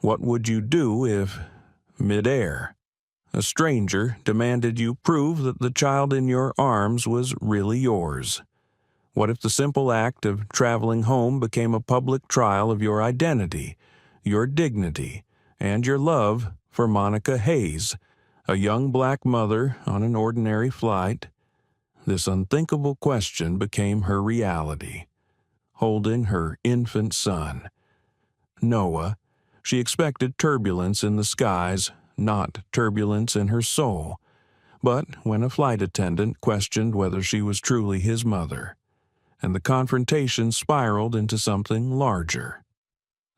What would you do if, midair, a stranger demanded you prove that the child in your arms was really yours? What if the simple act of traveling home became a public trial of your identity, your dignity, and your love for Monica Hayes, a young black mother on an ordinary flight? This unthinkable question became her reality. Holding her infant son, Noah, she expected turbulence in the skies, not turbulence in her soul. But when a flight attendant questioned whether she was truly his mother, and the confrontation spiraled into something larger.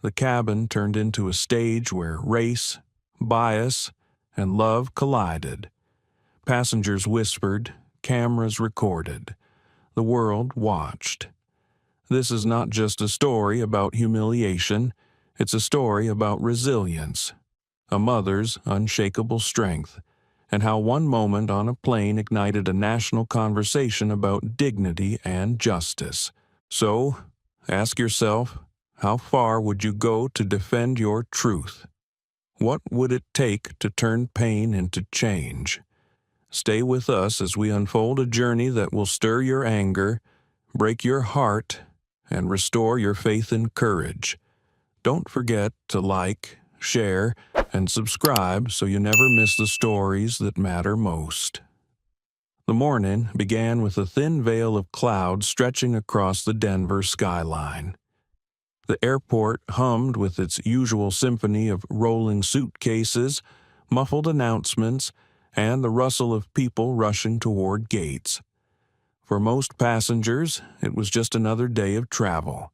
The cabin turned into a stage where race, bias, and love collided. Passengers whispered, cameras recorded. The world watched. This is not just a story about humiliation, it's a story about resilience, a mother's unshakable strength, and how one moment on a plane ignited a national conversation about dignity and justice. So, ask yourself, how far would you go to defend your truth? What would it take to turn pain into change? Stay with us as we unfold a journey that will stir your anger, break your heart, and restore your faith and courage. Don't forget to like, share, and subscribe so you never miss the stories that matter most. The morning began with a thin veil of cloud stretching across the Denver skyline. The airport hummed with its usual symphony of rolling suitcases, muffled announcements, and the rustle of people rushing toward gates. For most passengers, it was just another day of travel.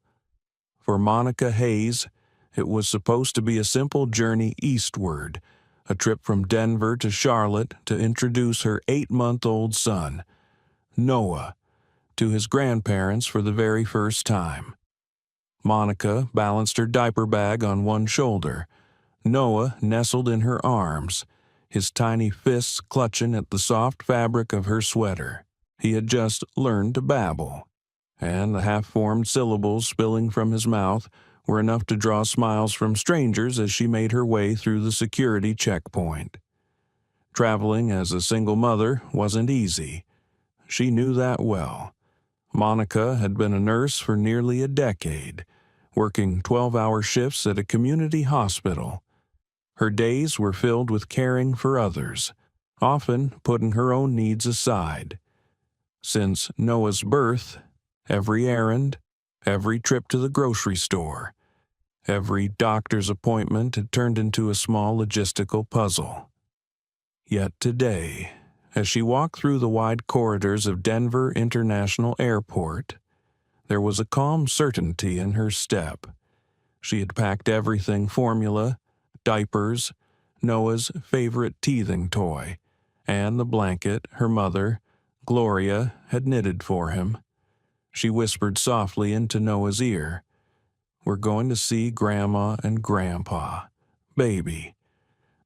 For Monica Hayes, it was supposed to be a simple journey eastward, a trip from Denver to Charlotte to introduce her 8-month-old son, Noah, to his grandparents for the very first time. Monica balanced her diaper bag on one shoulder. Noah nestled in her arms, his tiny fists clutching at the soft fabric of her sweater. He had just learned to babble, and the half-formed syllables spilling from his mouth were enough to draw smiles from strangers as she made her way through the security checkpoint. Traveling as a single mother wasn't easy. She knew that well. Monica had been a nurse for nearly a decade, working 12-hour shifts at a community hospital. Her days were filled with caring for others, often putting her own needs aside. Since Noah's birth, every errand, every trip to the grocery store, every doctor's appointment had turned into a small logistical puzzle. Yet today, as she walked through the wide corridors of Denver International Airport, there was a calm certainty in her step. She had packed everything: formula, diapers, Noah's favorite teething toy, and the blanket her mother, Gloria, had knitted for him. She whispered softly into Noah's ear, "We're going to see Grandma and Grandpa. Baby.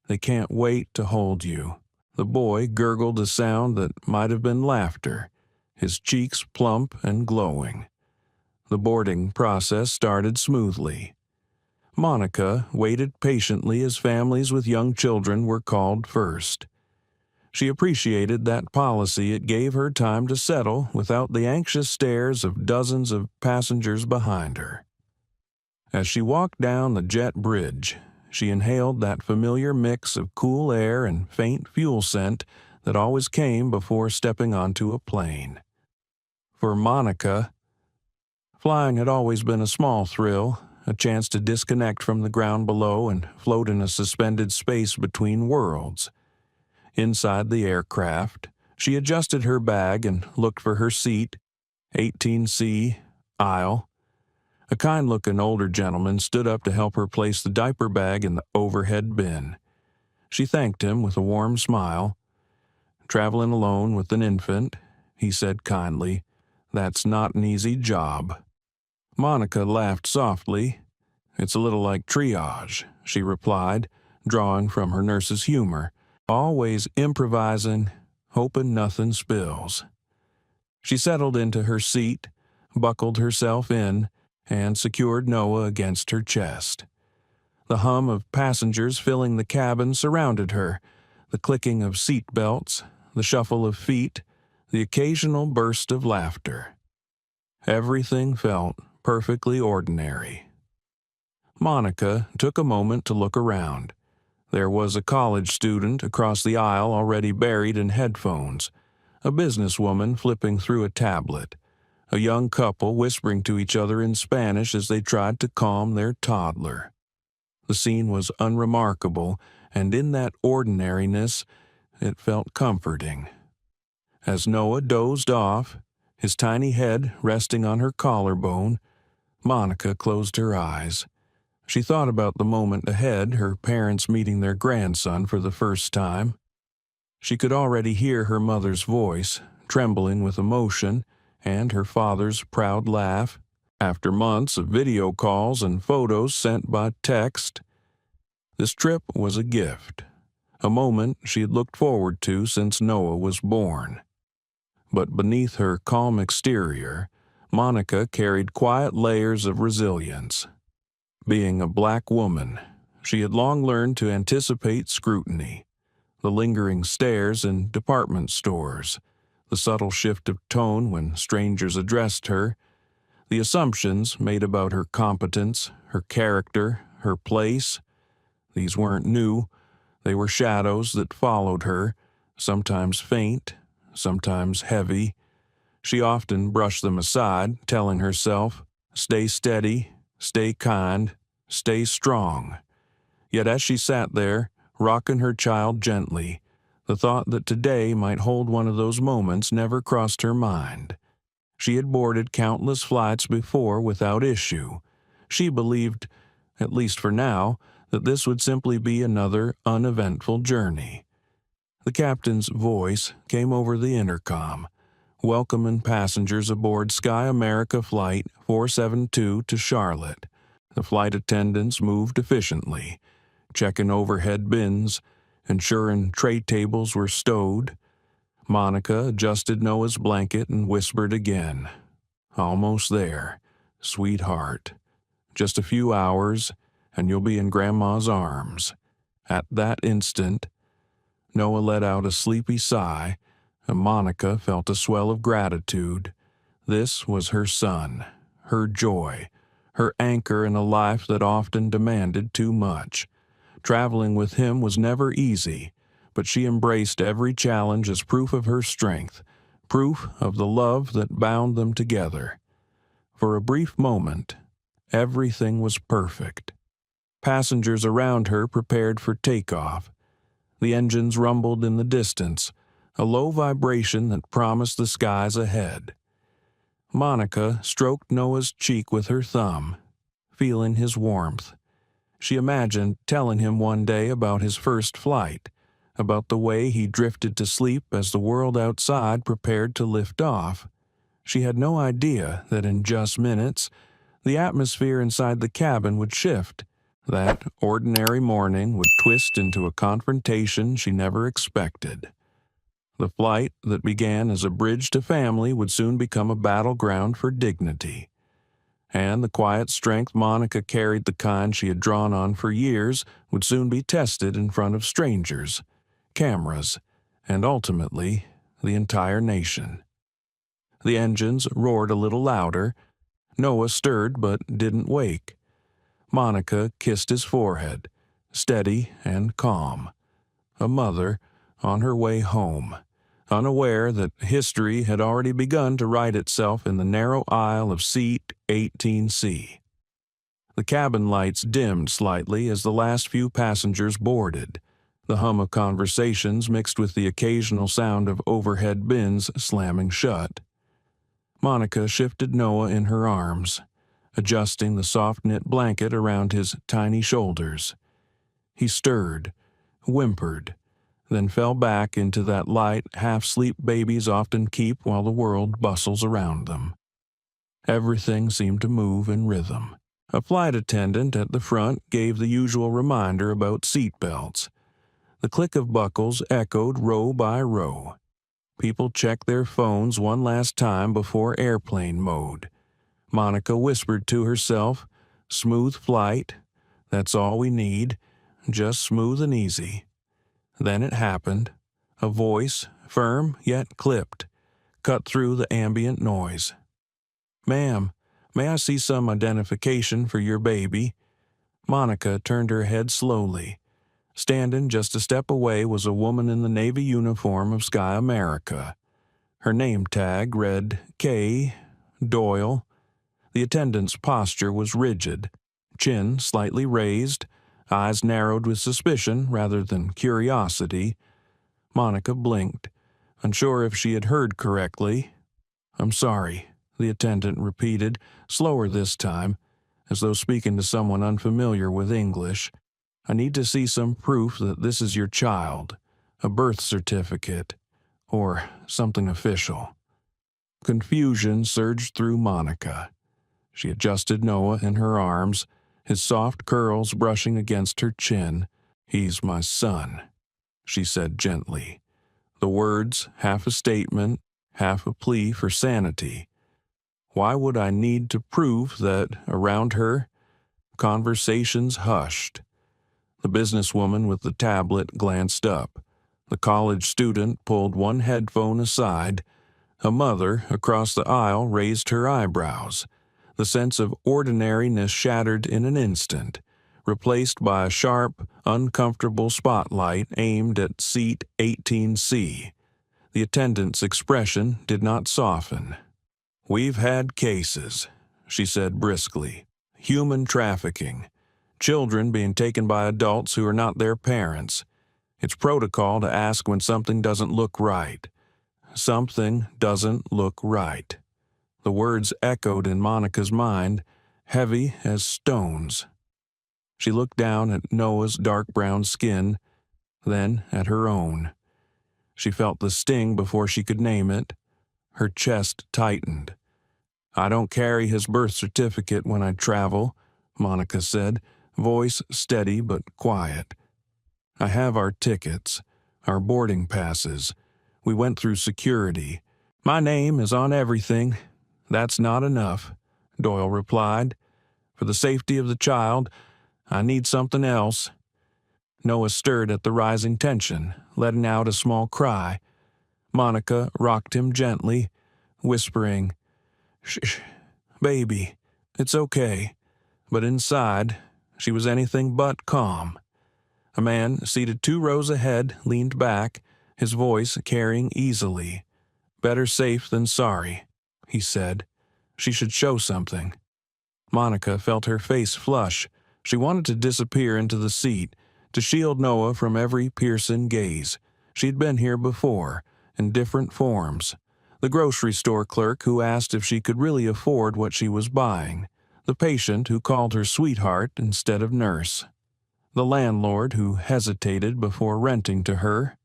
They can't wait to hold you." The boy gurgled a sound that might have been laughter, his cheeks plump and glowing. The boarding process started smoothly. Monica waited patiently as families with young children were called first. She appreciated that policy. It gave her time to settle without the anxious stares of dozens of passengers behind her. As she walked down the jet bridge, she inhaled that familiar mix of cool air and faint fuel scent that always came before stepping onto a plane. For Monica, flying had always been a small thrill, a chance to disconnect from the ground below and float in a suspended space between worlds. Inside the aircraft, she adjusted her bag and looked for her seat, 18C, aisle. A kind-looking older gentleman stood up to help her place the diaper bag in the overhead bin. She thanked him with a warm smile. "Traveling alone with an infant," he said kindly. "That's not an easy job." Monica laughed softly. "It's a little like triage," she replied, drawing from her nurse's humor. "Always improvising, hoping nothing spills." She settled into her seat, buckled herself in, and secured Noah against her chest. The hum of passengers filling the cabin surrounded her, the clicking of seat belts, the shuffle of feet, the occasional burst of laughter. Everything felt perfectly ordinary. Monica took a moment to look around. There was a college student across the aisle already buried in headphones, a businesswoman flipping through a tablet, a young couple whispering to each other in Spanish as they tried to calm their toddler. The scene was unremarkable, and in that ordinariness, it felt comforting. As Noah dozed off, his tiny head resting on her collarbone, Monica closed her eyes. She thought about the moment ahead, her parents meeting their grandson for the first time. She could already hear her mother's voice, trembling with emotion, and her father's proud laugh. After months of video calls and photos sent by text, this trip was a gift, a moment she had looked forward to since Noah was born. But beneath her calm exterior, Monica carried quiet layers of resilience. Being a black woman, she had long learned to anticipate scrutiny, the lingering stares in department stores, the subtle shift of tone when strangers addressed her, the assumptions made about her competence, her character, her place. These weren't new. They were shadows that followed her, sometimes faint, sometimes heavy. She often brushed them aside, telling herself, "Stay steady, stay kind, stay strong." Yet as she sat there, rocking her child gently, the thought that today might hold one of those moments never crossed her mind. She had boarded countless flights before without issue. She believed, at least for now, that this would simply be another uneventful journey. The captain's voice came over the intercom, welcoming passengers aboard Sky America Flight 472 to Charlotte. The flight attendants moved efficiently, checking overhead bins, ensuring tray tables were stowed. Monica adjusted Noah's blanket and whispered again, "Almost there, sweetheart. Just a few hours, and you'll be in Grandma's arms." At that instant, Noah let out a sleepy sigh, and Monica felt a swell of gratitude. This was her son, her joy, her anchor in a life that often demanded too much. Traveling with him was never easy, but she embraced every challenge as proof of her strength, proof of the love that bound them together. For a brief moment, everything was perfect. Passengers around her prepared for takeoff. The engines rumbled in the distance, a low vibration that promised the skies ahead. Monica stroked Noah's cheek with her thumb, feeling his warmth. She imagined telling him one day about his first flight, about the way he drifted to sleep as the world outside prepared to lift off. She had no idea that in just minutes, the atmosphere inside the cabin would shift. That ordinary morning would twist into a confrontation she never expected. The flight that began as a bridge to family would soon become a battleground for dignity. And the quiet strength Monica carried, the kind she had drawn on for years, would soon be tested in front of strangers, cameras, and ultimately, the entire nation. The engines roared a little louder. Noah stirred but didn't wake. Monica kissed his forehead, steady and calm. A mother on her way home, unaware that history had already begun to write itself in the narrow aisle of seat 18C. The cabin lights dimmed slightly as the last few passengers boarded. The hum of conversations mixed with the occasional sound of overhead bins slamming shut. Monica shifted Noah in her arms, adjusting the soft-knit blanket around his tiny shoulders. He stirred, whimpered, then fell back into that light half-sleep babies often keep while the world bustles around them. Everything seemed to move in rhythm. A flight attendant at the front gave the usual reminder about seat belts. The click of buckles echoed row by row. People checked their phones one last time before airplane mode. Monica whispered to herself, "Smooth flight," That's all we need, just smooth and easy. Then it happened. A voice, firm yet clipped, cut through the ambient noise. "Ma'am, may I see some identification for your baby?" Monica turned her head slowly. Standing just a step away was a woman in the Navy uniform of Sky America. Her name tag read K. Doyle. The attendant's posture was rigid, chin slightly raised, eyes narrowed with suspicion rather than curiosity. Monica blinked, unsure if she had heard correctly. "I'm sorry," the attendant repeated, slower this time, as though speaking to someone unfamiliar with English. "I need to see some proof that this is your child, a birth certificate, or something official." Confusion surged through Monica. She adjusted Noah in her arms, his soft curls brushing against her chin. "He's my son," she said gently. The words half a statement, half a plea for sanity. Why would I need to prove that around her? Conversations hushed. The businesswoman with the tablet glanced up. The college student pulled one headphone aside. A mother across the aisle raised her eyebrows. The sense of ordinariness shattered in an instant, replaced by a sharp, uncomfortable spotlight aimed at seat 18C. The attendant's expression did not soften. "We've had cases," she said briskly. "Human trafficking. Children being taken by adults who are not their parents. It's protocol to ask when something doesn't look right. Something doesn't look right." The words echoed in Monica's mind, heavy as stones. She looked down at Noah's dark brown skin, then at her own. She felt the sting before she could name it. Her chest tightened. "I don't carry his birth certificate when I travel," Monica said, voice steady but quiet. "I have our tickets, our boarding passes. We went through security. My name is on everything." "That's not enough," Doyle replied. "For the safety of the child, I need something else." Noah stirred at the rising tension, letting out a small cry. Monica rocked him gently, whispering, "Shh, baby, it's okay." But inside, she was anything but calm. A man seated 2 rows ahead leaned back, his voice carrying easily. "Better safe than sorry," he said. "She should show something." Monica felt her face flush. She wanted to disappear into the seat, to shield Noah from every piercing gaze. She'd been here before, in different forms. The grocery store clerk who asked if she could really afford what she was buying. The patient who called her sweetheart instead of nurse. The landlord who hesitated before renting to her.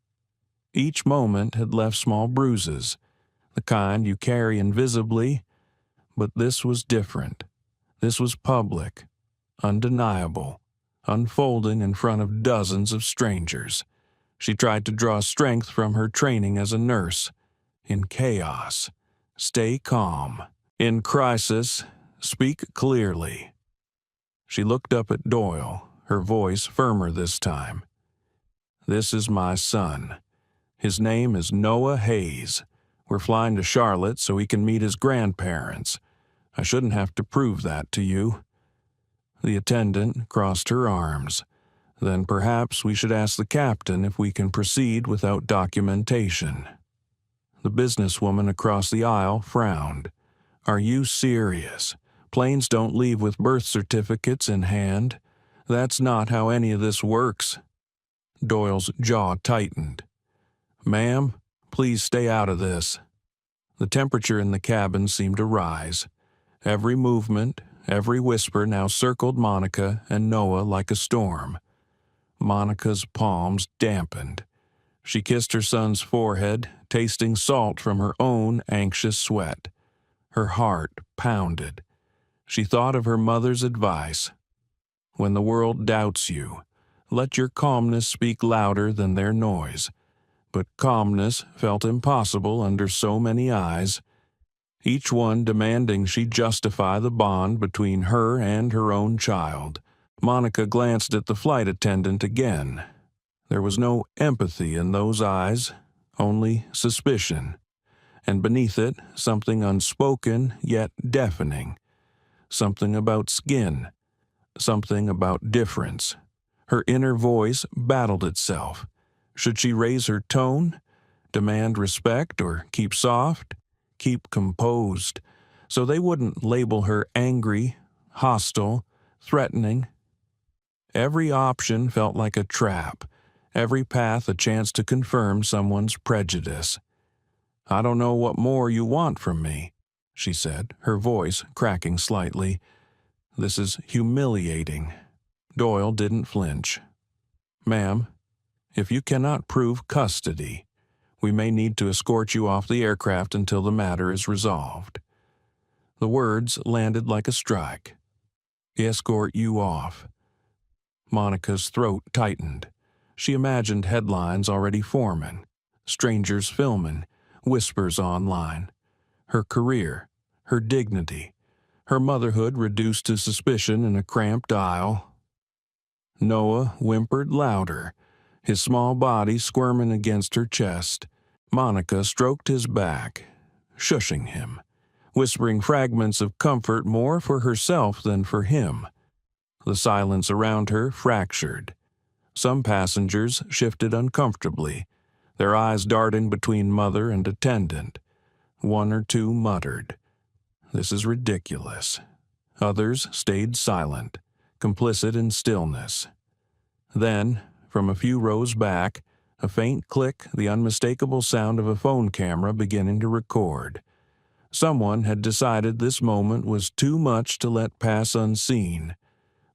Each moment had left small bruises, the kind you carry invisibly, but this was different. This was public, undeniable, unfolding in front of dozens of strangers. She tried to draw strength from her training as a nurse. In chaos, stay calm. In crisis, speak clearly. She looked up at Doyle, her voice firmer this time. "This is my son. His name is Noah Hayes. We're flying to Charlotte so he can meet his grandparents. I shouldn't have to prove that to you." The attendant crossed her arms. "Then perhaps we should ask the captain if we can proceed without documentation." The businesswoman across the aisle frowned. "Are you serious? Planes don't leave with birth certificates in hand. That's not how any of this works." Doyle's jaw tightened. "Ma'am, please stay out of this." The temperature in the cabin seemed to rise. Every movement, every whisper now circled Monica and Noah like a storm. Monica's palms dampened. She kissed her son's forehead, tasting salt from her own anxious sweat. Her heart pounded. She thought of her mother's advice. When the world doubts you, let your calmness speak louder than their noise. But calmness felt impossible under so many eyes, each one demanding she justify the bond between her and her own child. Monica glanced at the flight attendant again. There was no empathy in those eyes, only suspicion, and beneath it something unspoken yet deafening, something about skin, something about difference. Her inner voice battled itself. Should she raise her tone, demand respect, or keep soft, keep composed, so they wouldn't label her angry, hostile, threatening? Every option felt like a trap, every path a chance to confirm someone's prejudice. "I don't know what more you want from me," she said, her voice cracking slightly. "This is humiliating." Doyle didn't flinch. "Ma'am, if you cannot prove custody, we may need to escort you off the aircraft until the matter is resolved." The words landed like a strike. "Escort you off." Monica's throat tightened. She imagined headlines already forming, strangers filming, whispers online. Her career, her dignity, her motherhood reduced to suspicion in a cramped aisle. Noah whimpered louder, his small body squirming against her chest. Monica stroked his back, shushing him, whispering fragments of comfort more for herself than for him. The silence around her fractured. Some passengers shifted uncomfortably, their eyes darting between mother and attendant. One or two muttered, "This is ridiculous." Others stayed silent, complicit in stillness. Then, from a few rows back, a faint click, the unmistakable sound of a phone camera beginning to record. Someone had decided this moment was too much to let pass unseen.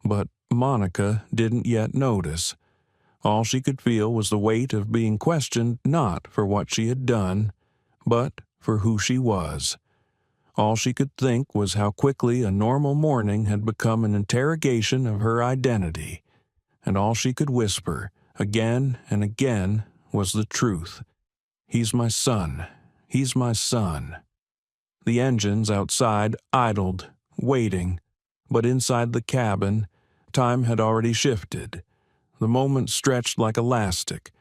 But Monica didn't yet notice. All she could feel was the weight of being questioned not for what she had done, but for who she was. All she could think was how quickly a normal morning had become an interrogation of her identity. And all she could whisper, again and again, was the truth. "He's my son. He's my son." The engines outside idled, waiting, but inside the cabin, time had already shifted. The moment stretched like elastic,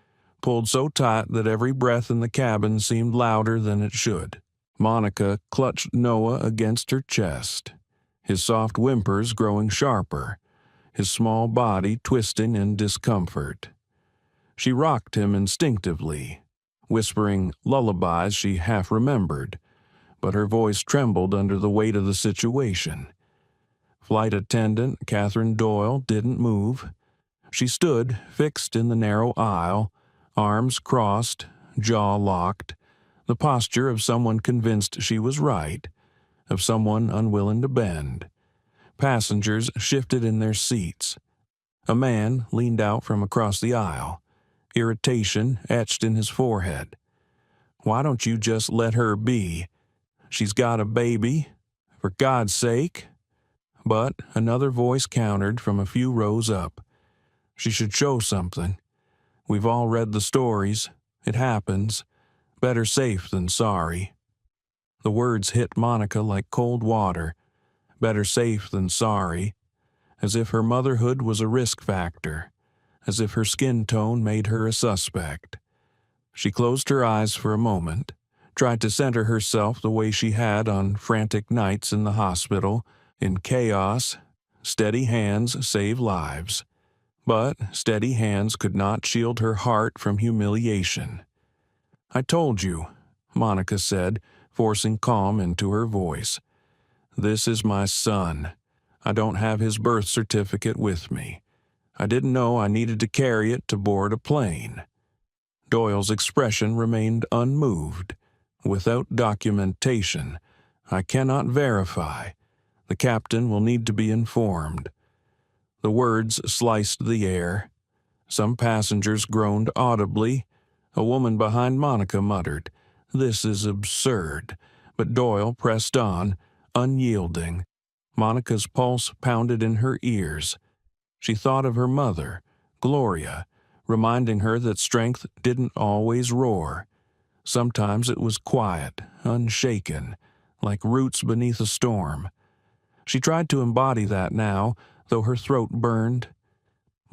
pulled so tight that every breath in the cabin seemed louder than it should. Monica clutched Noah against her chest, his soft whimpers growing sharper, his small body twisting in discomfort. She rocked him instinctively, whispering lullabies she half remembered, but her voice trembled under the weight of the situation. Flight attendant Catherine Doyle didn't move. She stood fixed in the narrow aisle, arms crossed, jaw locked, the posture of someone convinced she was right, of someone unwilling to bend. Passengers shifted in their seats. A man leaned out from across the aisle, irritation etched in his forehead. "Why don't you just let her be? She's got a baby. For God's sake." But another voice countered from a few rows up. "She should show something. We've all read the stories. It happens. Better safe than sorry." The words hit Monica like cold water. Better safe than sorry. As if her motherhood was a risk factor. As if her skin tone made her a suspect. She closed her eyes for a moment, tried to center herself the way she had on frantic nights in the hospital. In chaos, steady hands save lives. But steady hands could not shield her heart from humiliation. "I told you," Monica said, forcing calm into her voice. "This is my son. I don't have his birth certificate with me. I didn't know I needed to carry it to board a plane." Doyle's expression remained unmoved. "Without documentation, I cannot verify. The captain will need to be informed." The words sliced the air. Some passengers groaned audibly. A woman behind Monica muttered, "This is absurd." But Doyle pressed on, unyielding. Monica's pulse pounded in her ears. She thought of her mother, Gloria, reminding her that strength didn't always roar. Sometimes it was quiet, unshaken, like roots beneath a storm. She tried to embody that now, though her throat burned.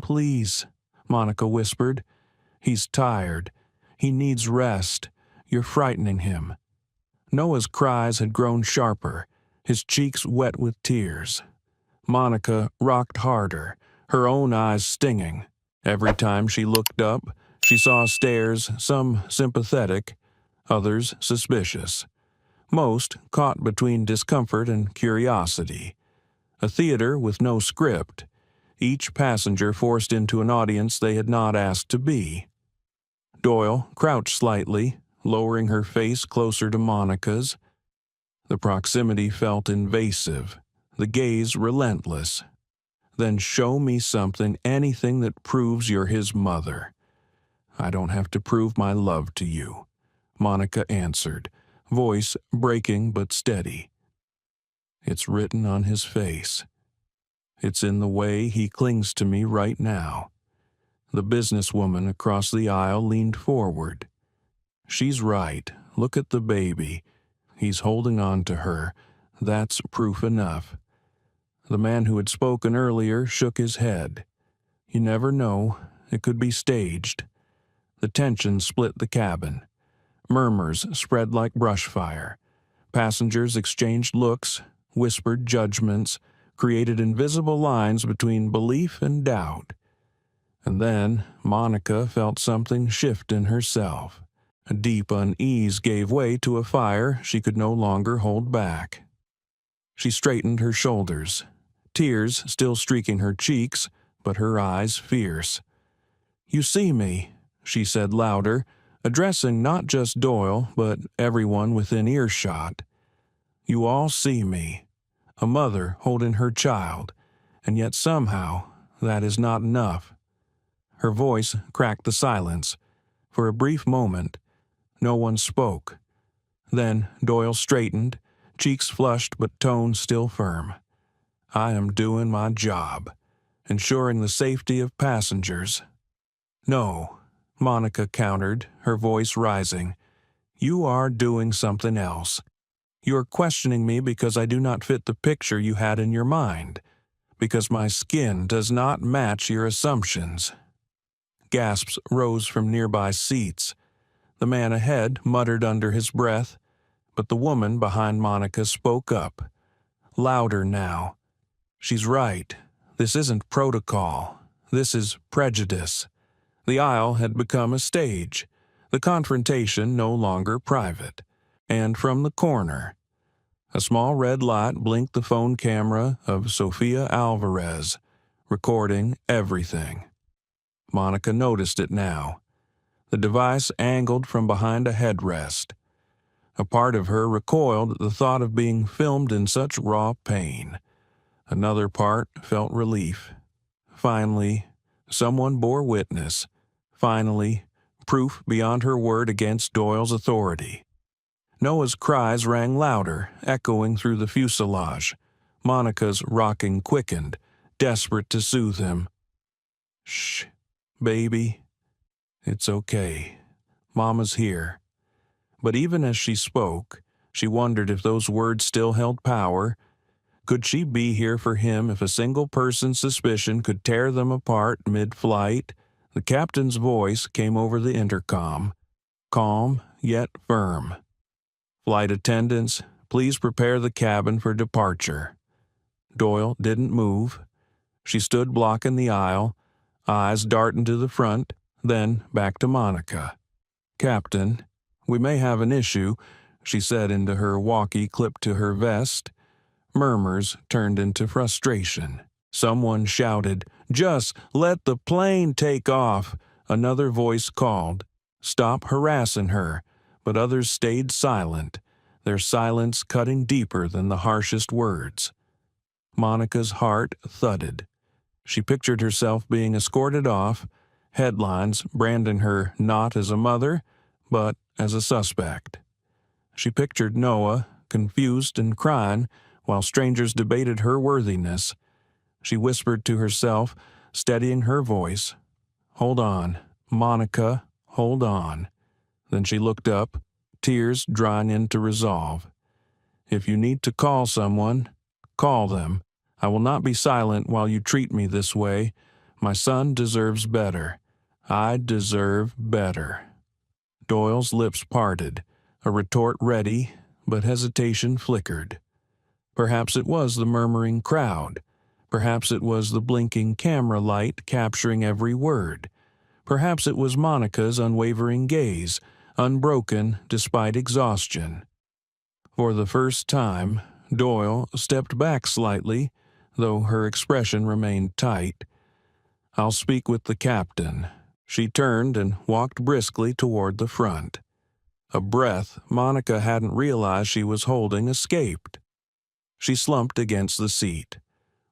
"Please," Monica whispered. "He's tired. He needs rest. You're frightening him." Noah's cries had grown sharper, his cheeks wet with tears. Monica rocked harder, her own eyes stinging. Every time she looked up, she saw stares, some sympathetic, others suspicious. Most caught between discomfort and curiosity. A theater with no script, each passenger forced into an audience they had not asked to be. Doyle crouched slightly, lowering her face closer to Monica's. The proximity felt invasive, the gaze relentless. "Then show me something, anything that proves you're his mother." "I don't have to prove my love to you," Monica answered, voice breaking but steady. "It's written on his face. It's in the way he clings to me right now." The businesswoman across the aisle leaned forward. "She's right. Look at the baby. He's holding on to her. That's proof enough." The man who had spoken earlier shook his head. "You never know. It could be staged." The tension split the cabin. Murmurs spread like brush fire. Passengers exchanged looks, whispered judgments, created invisible lines between belief and doubt. And then Monica felt something shift in herself. A deep unease gave way to a fire she could no longer hold back. She straightened her shoulders, tears still streaking her cheeks, but her eyes fierce. "You see me," she said louder, addressing not just Doyle, but everyone within earshot. "You all see me, a mother holding her child, and yet somehow that is not enough." Her voice cracked the silence. For a brief moment, no one spoke. Then Doyle straightened, cheeks flushed but tone still firm. "I am doing my job, ensuring the safety of passengers." "No," Monica countered, her voice rising. "You are doing something else. You are questioning me because I do not fit the picture you had in your mind, because my skin does not match your assumptions." Gasps rose from nearby seats. The man ahead muttered under his breath, but the woman behind Monica spoke up. Louder now. "She's right. This isn't protocol. This is prejudice." The aisle had become a stage, the confrontation no longer private. And from the corner, a small red light blinked the phone camera of Sofia Alvarez, recording everything. Monica noticed it now. The device angled from behind a headrest. A part of her recoiled at the thought of being filmed in such raw pain. Another part felt relief. Finally, someone bore witness. Finally, proof beyond her word against Doyle's authority. Noah's cries rang louder, echoing through the fuselage. Monica's rocking quickened, desperate to soothe him. "Shh, baby. It's okay. Mama's here." But even as she spoke, she wondered if those words still held power. Could she be here for him if a single person's suspicion could tear them apart mid-flight? The captain's voice came over the intercom, calm yet firm. "Flight attendants, please prepare the cabin for departure." Doyle didn't move. She stood blocking the aisle, eyes darting to the front, then back to Monica. "Captain, we may have an issue," she said into her walkie clipped to her vest. Murmurs turned into frustration. Someone shouted, "Just let the plane take off." Another voice called, "Stop harassing her," but others stayed silent, their silence cutting deeper than the harshest words. Monica's heart thudded. She pictured herself being escorted off, headlines branding her not as a mother, but as a suspect. She pictured Noah, confused and crying, while strangers debated her worthiness. She whispered to herself, steadying her voice, "Hold on, Monica, hold on." Then she looked up, tears drying into resolve. "If you need to call someone, call them. I will not be silent while you treat me this way. My son deserves better. I deserve better." Doyle's lips parted, a retort ready, but hesitation flickered. Perhaps it was the murmuring crowd. Perhaps it was the blinking camera light capturing every word. Perhaps it was Monica's unwavering gaze, unbroken despite exhaustion. For the first time, Doyle stepped back slightly, though her expression remained tight. "I'll speak with the captain." She turned and walked briskly toward the front. A breath Monica hadn't realized she was holding escaped. She slumped against the seat,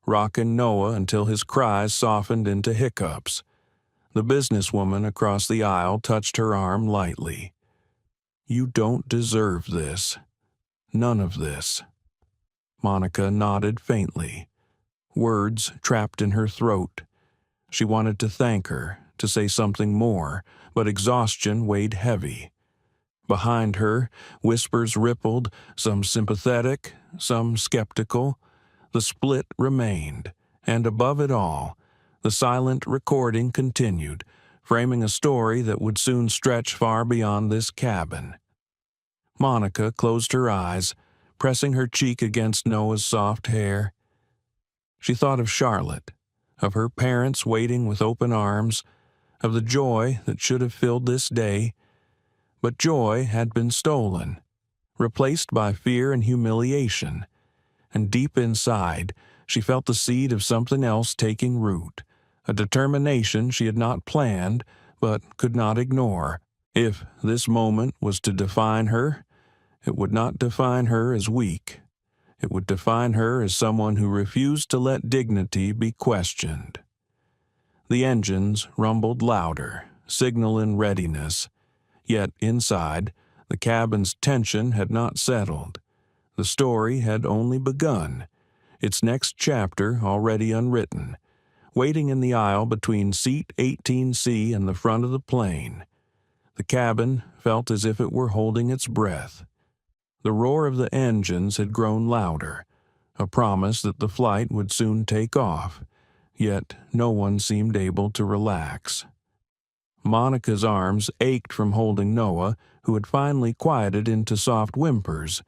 rocking Noah until his cries softened into hiccups. The businesswoman across the aisle touched her arm lightly. "You don't deserve this. None of this." Monica nodded faintly, words trapped in her throat. She wanted to thank her, to say something more, but exhaustion weighed heavy. Behind her, whispers rippled, some sympathetic, some skeptical. The split remained, and above it all, the silent recording continued, framing a story that would soon stretch far beyond this cabin. Monica closed her eyes, pressing her cheek against Noah's soft hair. She thought of Charlotte, of her parents waiting with open arms, of the joy that should have filled this day. But joy had been stolen, replaced by fear and humiliation, and deep inside, she felt the seed of something else taking root, a determination she had not planned but could not ignore. If this moment was to define her, it would not define her as weak. It would define her as someone who refused to let dignity be questioned. The engines rumbled louder, signal in readiness. Yet inside, the cabin's tension had not settled. The story had only begun, its next chapter already unwritten, waiting in the aisle between seat 18C and the front of the plane. The cabin felt as if it were holding its breath. The roar of the engines had grown louder, a promise that the flight would soon take off, yet no one seemed able to relax. Monica's arms ached from holding Noah, who had finally quieted into soft whimpers,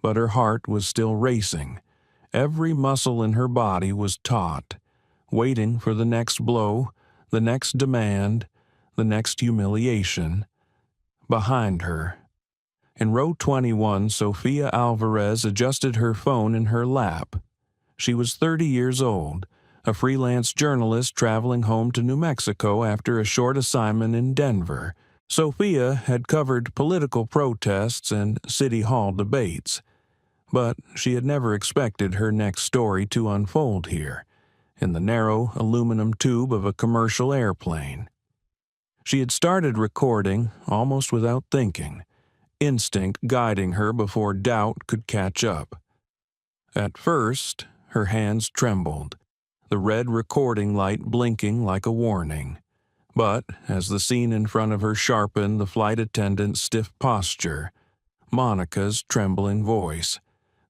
but her heart was still racing. Every muscle in her body was taut, waiting for the next blow, the next demand, the next humiliation. Behind her, in row 21, Sofia Alvarez adjusted her phone in her lap. She was 30 years old, a freelance journalist traveling home to New Mexico after a short assignment in Denver. Sofia had covered political protests and city hall debates, but she had never expected her next story to unfold here, in the narrow aluminum tube of a commercial airplane. She had started recording almost without thinking, instinct guiding her before doubt could catch up. At first, her hands trembled, the red recording light blinking like a warning. But as the scene in front of her sharpened the flight attendant's stiff posture, Monica's trembling voice,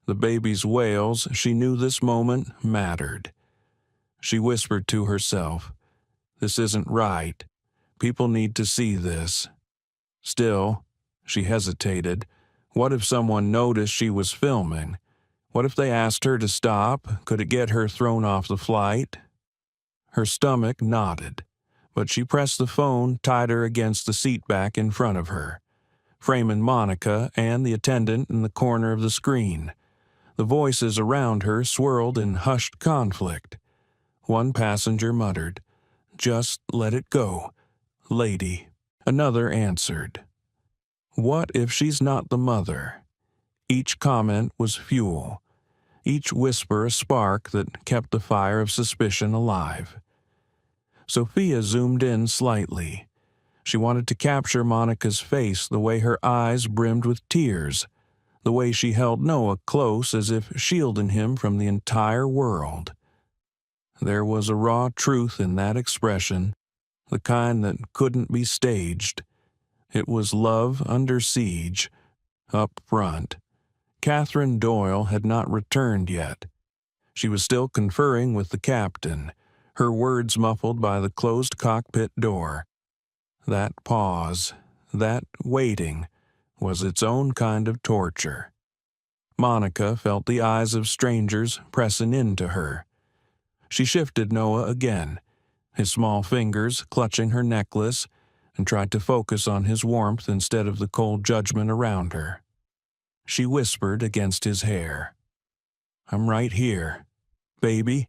the baby's wails, she knew this moment mattered. She whispered to herself, "This isn't right. People need to see this." Still, she hesitated. What if someone noticed she was filming? What if they asked her to stop? Could it get her thrown off the flight? Her stomach knotted, but she pressed the phone tighter against the seat back in front of her, framing Monica and the attendant in the corner of the screen. The voices around her swirled in hushed conflict. One passenger muttered, "Just let it go, lady." Another answered, "What if she's not the mother?" Each comment was fuel, each whisper a spark that kept the fire of suspicion alive. Sofia zoomed in slightly. She wanted to capture Monica's face, the way her eyes brimmed with tears, the way she held Noah close as if shielding him from the entire world. There was a raw truth in that expression, the kind that couldn't be staged. It was love under siege, up front. Catherine Doyle had not returned yet. She was still conferring with the captain, her words muffled by the closed cockpit door. That pause, that waiting, was its own kind of torture. Monica felt the eyes of strangers pressing into her. She shifted Noah again, his small fingers clutching her necklace, and tried to focus on his warmth instead of the cold judgment around her. She whispered against his hair, "I'm right here. Baby,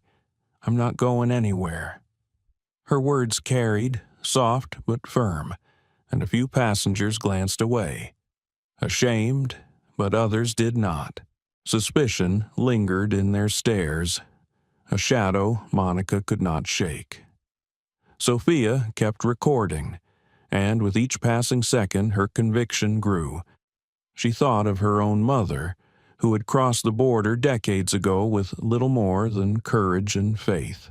I'm not going anywhere." Her words carried, soft but firm, and a few passengers glanced away. Ashamed, but others did not. Suspicion lingered in their stares, a shadow Monica could not shake. Sophia kept recording, and with each passing second her conviction grew. She thought of her own mother, who had crossed the border decades ago with little more than courage and faith.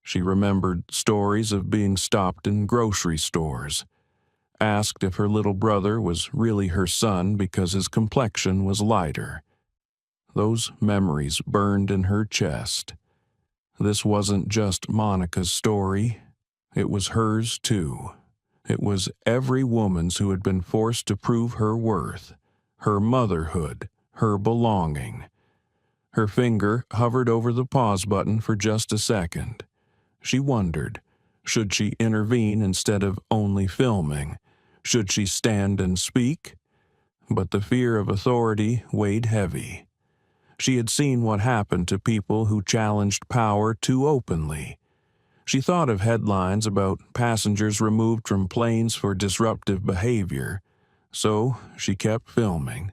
She remembered stories of being stopped in grocery stores, asked if her little brother was really her son because his complexion was lighter. Those memories burned in her chest. This wasn't just Monica's story. It was hers too. It was every woman's who had been forced to prove her worth, her motherhood, her belonging. Her finger hovered over the pause button for just a second. She wondered, should she intervene instead of only filming? Should she stand and speak? But the fear of authority weighed heavy. She had seen what happened to people who challenged power too openly. She thought of headlines about passengers removed from planes for disruptive behavior, so she kept filming.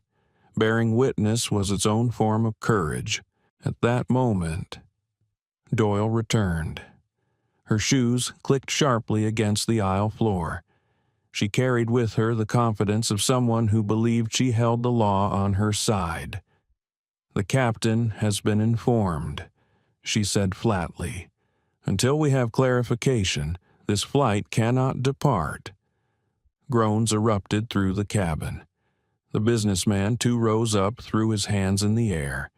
Bearing witness was its own form of courage. At that moment, Doyle returned. Her shoes clicked sharply against the aisle floor. She carried with her the confidence of someone who believed she held the law on her side. "The captain has been informed," she said flatly. "Until we have clarification, this flight cannot depart." Groans erupted through the cabin. The businessman too rose up, threw his hands in the air.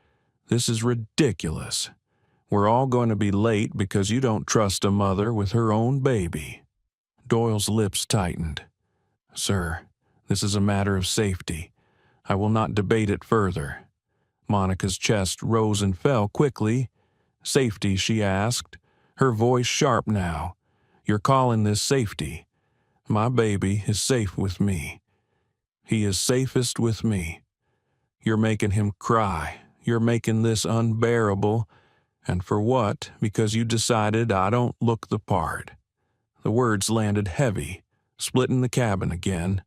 "This is ridiculous. We're all going to be late because you don't trust a mother with her own baby." Doyle's lips tightened. "Sir, this is a matter of safety. I will not debate it further." Monica's chest rose and fell quickly. "Safety?" she asked, her voice sharp now. "You're calling this safety? My baby is safe with me. He is safest with me. You're making him cry. You're making this unbearable. And for what? Because you decided I don't look the part." The words landed heavy, splitting the cabin again.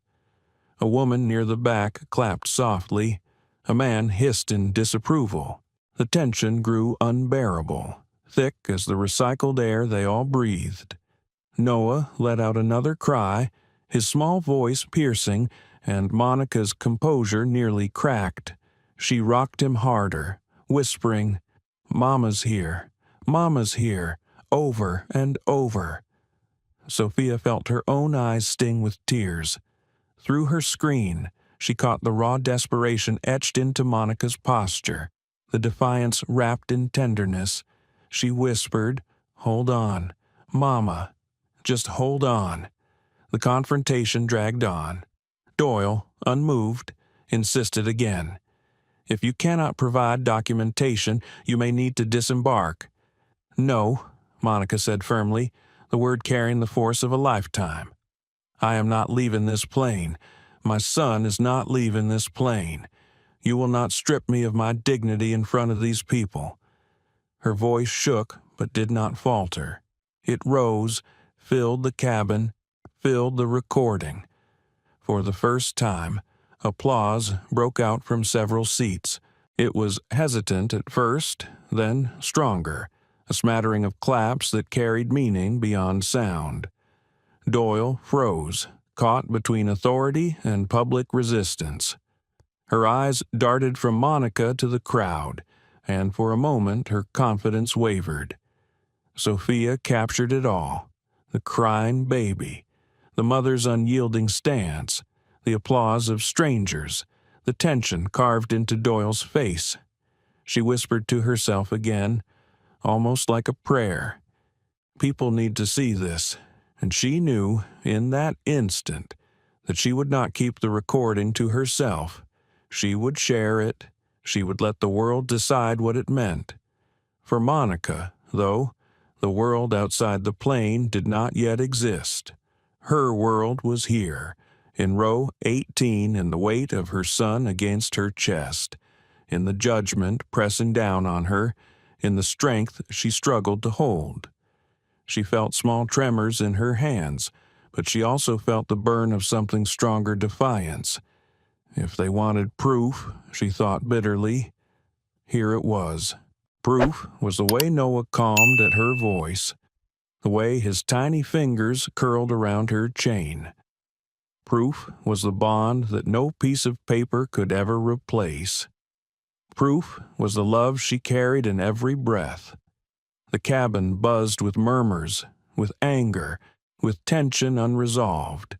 A woman near the back clapped softly. A man hissed in disapproval. The tension grew unbearable, thick as the recycled air they all breathed. Noah let out another cry, his small voice piercing, and Monica's composure nearly cracked. She rocked him harder, whispering, "Mama's here, Mama's here," over and over. Sophia felt her own eyes sting with tears. Through her screen, she caught the raw desperation etched into Monica's posture, the defiance wrapped in tenderness. She whispered, "Hold on, Mama, just hold on." The confrontation dragged on. Doyle, unmoved, insisted again. "If you cannot provide documentation, you may need to disembark." "No," Monica said firmly, the word carrying the force of a lifetime. "I am not leaving this plane. My son is not leaving this plane. You will not strip me of my dignity in front of these people." Her voice shook but did not falter. It rose, filled the cabin, filled the recording. For the first time, applause broke out from several seats. It was hesitant at first, then stronger, a smattering of claps that carried meaning beyond sound. Doyle froze, caught between authority and public resistance. Her eyes darted from Monica to the crowd, and for a moment her confidence wavered. Sophia captured it all: the crying baby, the mother's unyielding stance, the applause of strangers, the tension carved into Doyle's face. She whispered to herself again, almost like a prayer. People need to see this, and she knew, in that instant, that she would not keep the recording to herself. She would share it. She would let the world decide what it meant. For Monica, though, the world outside the plane did not yet exist. Her world was here, in row 18, in the weight of her son against her chest, in the judgment pressing down on her, in the strength she struggled to hold. She felt small tremors in her hands, but she also felt the burn of something stronger defiance. If they wanted proof, she thought bitterly, here it was. Proof was the way Noah calmed at her voice, the way his tiny fingers curled around her chain. Proof was the bond that no piece of paper could ever replace. Proof was the love she carried in every breath. The cabin buzzed with murmurs, with anger, with tension unresolved.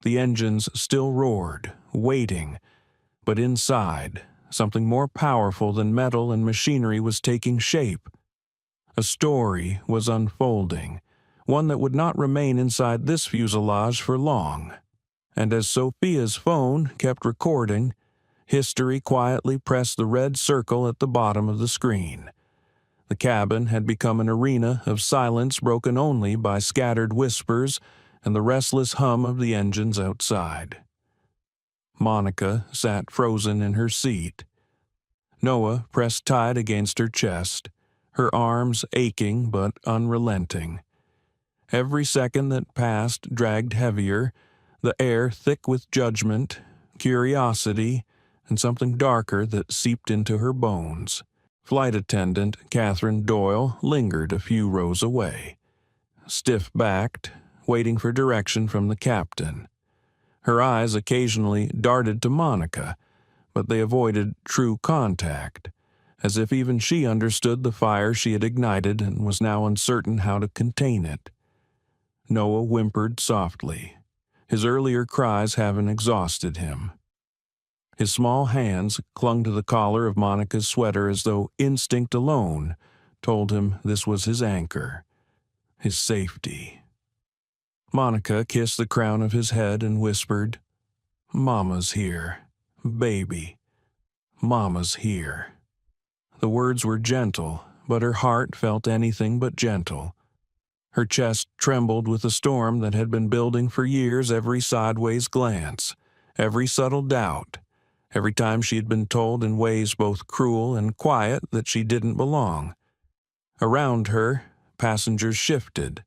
The engines still roared, waiting, but inside, something more powerful than metal and machinery was taking shape. A story was unfolding, one that would not remain inside this fuselage for long. And as Sophia's phone kept recording, history quietly pressed the red circle at the bottom of the screen. The cabin had become an arena of silence broken only by scattered whispers and the restless hum of the engines outside. Monica sat frozen in her seat. Noah pressed tight against her chest, her arms aching but unrelenting. Every second that passed dragged heavier, the air thick with judgment, curiosity, and something darker that seeped into her bones. Flight attendant Catherine Doyle lingered a few rows away, stiff-backed, waiting for direction from the captain. Her eyes occasionally darted to Monica, but they avoided true contact, as if even she understood the fire she had ignited and was now uncertain how to contain it. Noah whimpered softly. His earlier cries having exhausted him. His small hands clung to the collar of Monica's sweater as though instinct alone told him this was his anchor, his safety. Monica kissed the crown of his head and whispered, "Mama's here, baby. Mama's here." The words were gentle, but her heart felt anything but gentle. Her chest trembled with the storm that had been building for years, every sideways glance, every subtle doubt, every time she had been told in ways both cruel and quiet that she didn't belong. Around her, passengers shifted.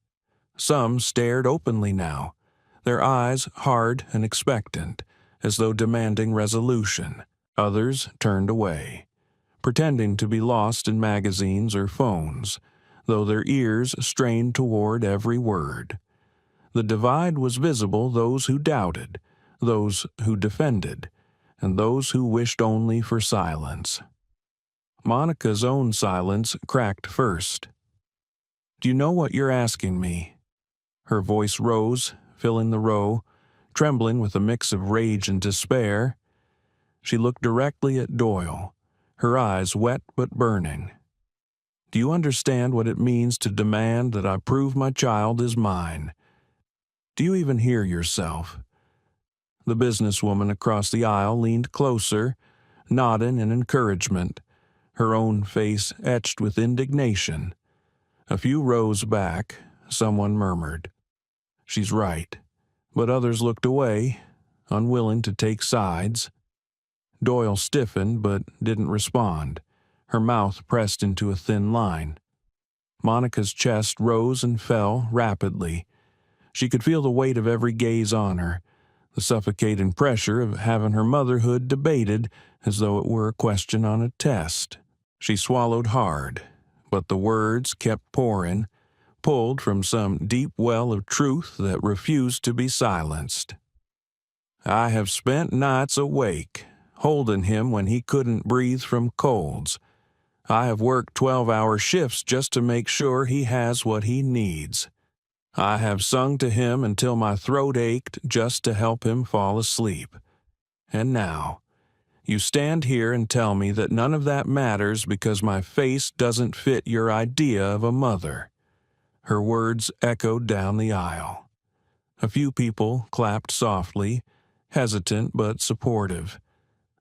Some stared openly now, their eyes hard and expectant, as though demanding resolution. Others turned away, pretending to be lost in magazines or phones, though their ears strained toward every word. The divide was visible: those who doubted, those who defended, and those who wished only for silence. Monica's own silence cracked first. "Do you know what you're asking me?" Her voice rose, filling the row, trembling with a mix of rage and despair. She looked directly at Doyle, her eyes wet but burning. "Do you understand what it means to demand that I prove my child is mine? Do you even hear yourself?" The businesswoman across the aisle leaned closer, nodding in encouragement, her own face etched with indignation. A few rows back, someone murmured, "She's right," but others looked away, unwilling to take sides. Doyle stiffened but didn't respond, her mouth pressed into a thin line. Monica's chest rose and fell rapidly. She could feel the weight of every gaze on her, the suffocating pressure of having her motherhood debated as though it were a question on a test. She swallowed hard, but the words kept pouring, pulled from some deep well of truth that refused to be silenced. "I have spent nights awake, holding him when he couldn't breathe from colds. I have worked 12-hour shifts just to make sure he has what he needs. I have sung to him until my throat ached just to help him fall asleep. And now, You stand here and tell me that none of that matters because my face doesn't fit your idea of a mother." Her words echoed down the aisle. A few people clapped softly, hesitant but supportive.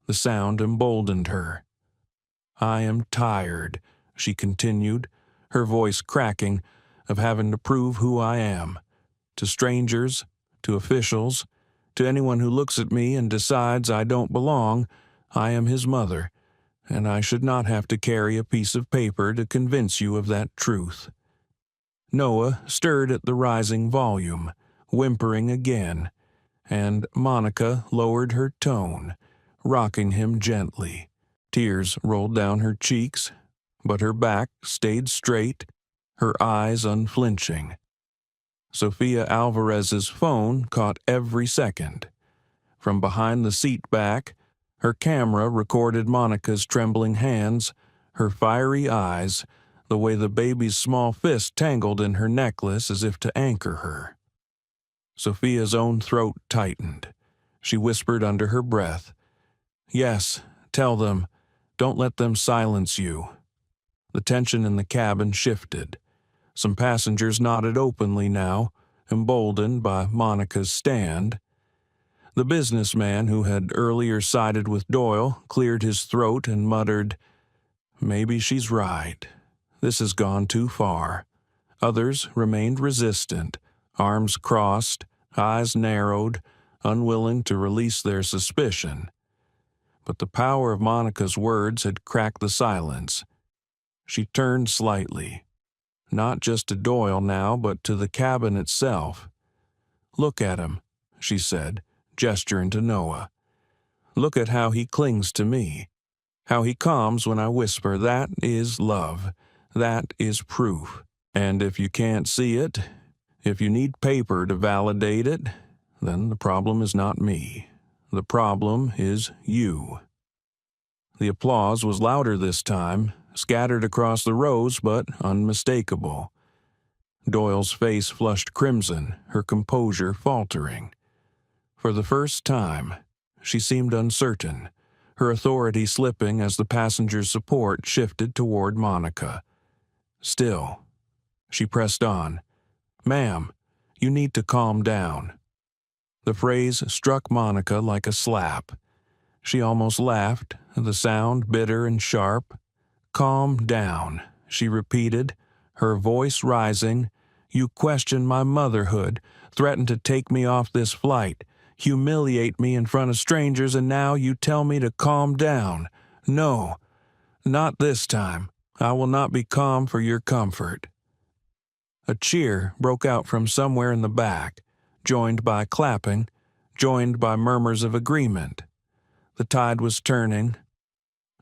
The sound emboldened her. "I am tired," she continued, her voice cracking, "of having to prove who I am. To strangers, to officials, to anyone who looks at me and decides I don't belong, I am his mother, and I should not have to carry a piece of paper to convince you of that truth." Noah stirred at the rising volume, whimpering again, and Monica lowered her tone, rocking him gently. Tears rolled down her cheeks, but her back stayed straight, her eyes unflinching. Sofia Alvarez's phone caught every second. From behind the seat back, her camera recorded Monica's trembling hands, her fiery eyes, the way the baby's small fist tangled in her necklace as if to anchor her. Sofia's own throat tightened. She whispered under her breath, "Yes, tell them. Don't let them silence you." The tension in the cabin shifted. Some passengers nodded openly now, emboldened by Monica's stand. The businessman who had earlier sided with Doyle cleared his throat and muttered, "Maybe she's right. This has gone too far." Others remained resistant, arms crossed, eyes narrowed, unwilling to release their suspicion. But the power of Monica's words had cracked the silence. She turned slightly, not just to Doyle now, but to the cabin itself. "Look at him," she said, gesturing to Noah. "Look at how he clings to me, how he calms when I whisper. That is love. That is proof. And if you can't see it, if you need paper to validate it, then the problem is not me. The problem is you." The applause was louder this time, scattered across the rows but unmistakable. Doyle's face flushed crimson, her composure faltering. For the first time, she seemed uncertain, her authority slipping as the passenger's support shifted toward Monica. Still, she pressed on. "Ma'am, you need to calm down." The phrase struck Monica like a slap. She almost laughed, the sound bitter and sharp. "Calm down," she repeated, her voice rising. "You question my motherhood, threaten to take me off this flight, humiliate me in front of strangers, and now you tell me to calm down. No, not this time. I will not be calm for your comfort." A cheer broke out from somewhere in the back, joined by clapping, joined by murmurs of agreement. The tide was turning.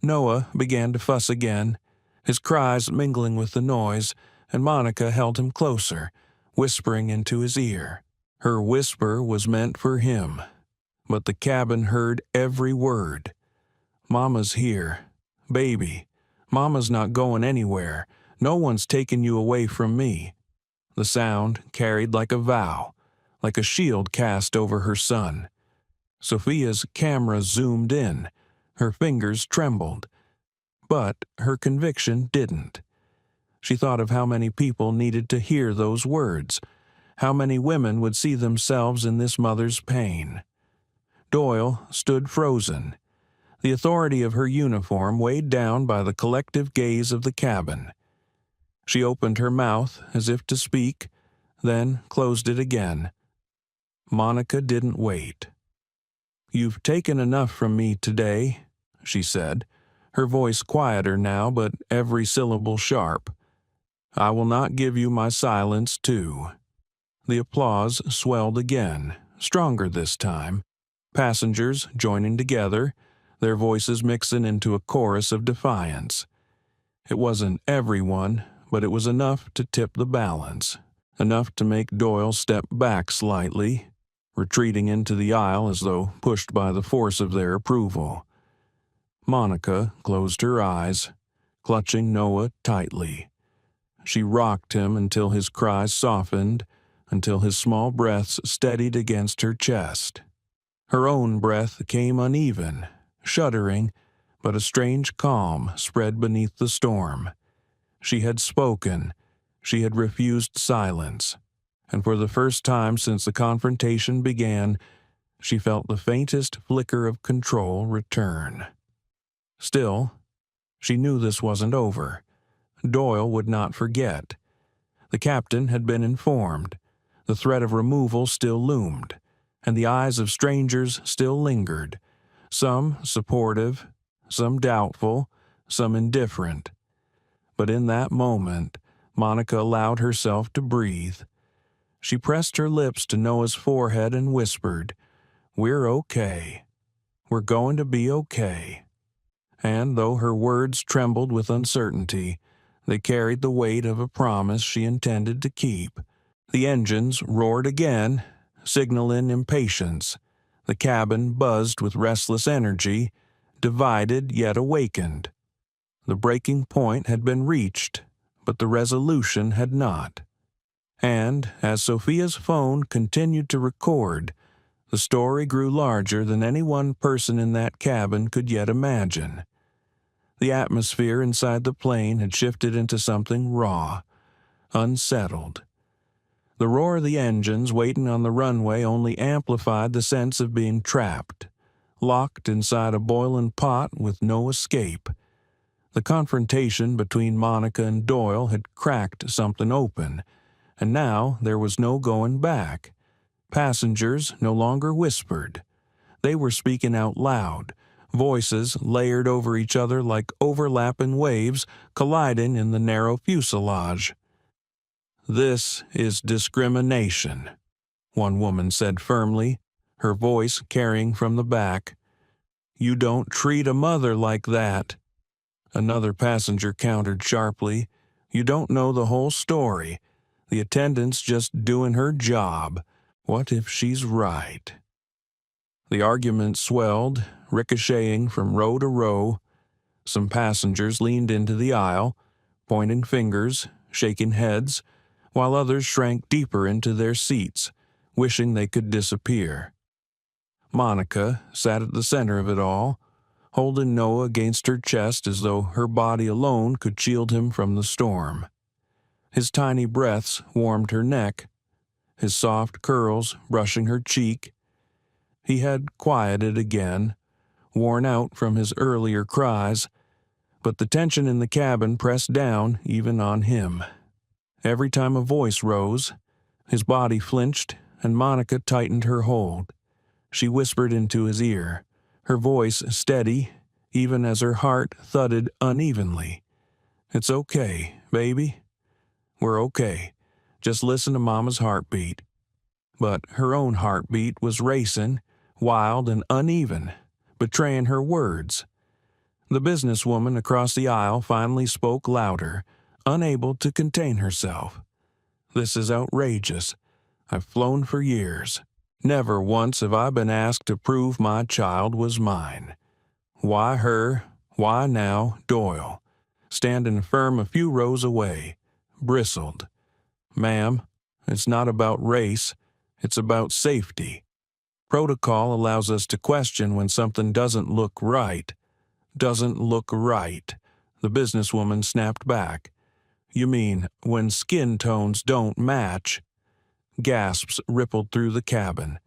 Noah began to fuss again, his cries mingling with the noise, and Monica held him closer, whispering into his ear. Her whisper was meant for him, but the cabin heard every word. "Mama's here. Baby, Mama's not going anywhere. No one's taking you away from me." The sound carried like a vow, like a shield cast over her son. Sofia's camera zoomed in. Her fingers trembled. But her conviction didn't. She thought of how many people needed to hear those words, how many women would see themselves in this mother's pain. Doyle stood frozen, the authority of her uniform weighed down by the collective gaze of the cabin. She opened her mouth as if to speak, then closed it again. Monica didn't wait. "You've taken enough from me today," she said, her voice quieter now but every syllable sharp. "I will not give you my silence too." The applause swelled again, stronger this time, passengers joining together, their voices mixing into a chorus of defiance. It wasn't everyone, but it was enough to tip the balance, enough to make Doyle step back slightly, retreating into the aisle as though pushed by the force of their approval. Monica closed her eyes, clutching Noah tightly. She rocked him until his cries softened, until his small breaths steadied against her chest. Her own breath came uneven, shuddering, but a strange calm spread beneath the storm. She had spoken. She had refused silence. And for the first time since the confrontation began, she felt the faintest flicker of control return. Still, she knew this wasn't over. Doyle would not forget. The captain had been informed. The threat of removal still loomed, and the eyes of strangers still lingered, some supportive, some doubtful, some indifferent. But in that moment, Monica allowed herself to breathe. She pressed her lips to Noah's forehead and whispered, "We're okay. We're going to be okay." And though her words trembled with uncertainty, they carried the weight of a promise she intended to keep. The engines roared again, signaling impatience. The cabin buzzed with restless energy, divided yet awakened. The breaking point had been reached, but the resolution had not. And, as Sophia's phone continued to record, the story grew larger than any one person in that cabin could yet imagine. The atmosphere inside the plane had shifted into something raw, unsettled. The roar of the engines waiting on the runway only amplified the sense of being trapped, locked inside a boiling pot with no escape. The confrontation between Monica and Doyle had cracked something open, and now there was no going back. Passengers no longer whispered. They were speaking out loud, voices layered over each other like overlapping waves colliding in the narrow fuselage. "This is discrimination," one woman said firmly, her voice carrying from the back. "You don't treat a mother like that." Another passenger countered sharply, "You don't know the whole story. The attendant's just doing her job. What if she's right?" The argument swelled, ricocheting from row to row. Some passengers leaned into the aisle, pointing fingers, shaking heads, while others shrank deeper into their seats, wishing they could disappear. Monica sat at the center of it all, holding Noah against her chest as though her body alone could shield him from the storm. His tiny breaths warmed her neck, his soft curls brushing her cheek. He had quieted again, worn out from his earlier cries, but the tension in the cabin pressed down even on him. Every time a voice rose, his body flinched and Monica tightened her hold. She whispered into his ear, her voice steady, even as her heart thudded unevenly. "It's okay, baby. We're okay. Just listen to Mama's heartbeat." But her own heartbeat was racing, wild and uneven, betraying her words. The businesswoman across the aisle finally spoke louder, unable to contain herself. "This is outrageous. I've flown for years. Never once have I been asked to prove my child was mine. Why her? Why now Doyle?" Standing firm a few rows away, bristled. "Ma'am, it's not about race. It's about safety. Protocol allows us to question when something doesn't look right." "Doesn't look right," the businesswoman snapped back. "You mean when skin tones don't match?" Gasps rippled through the cabin.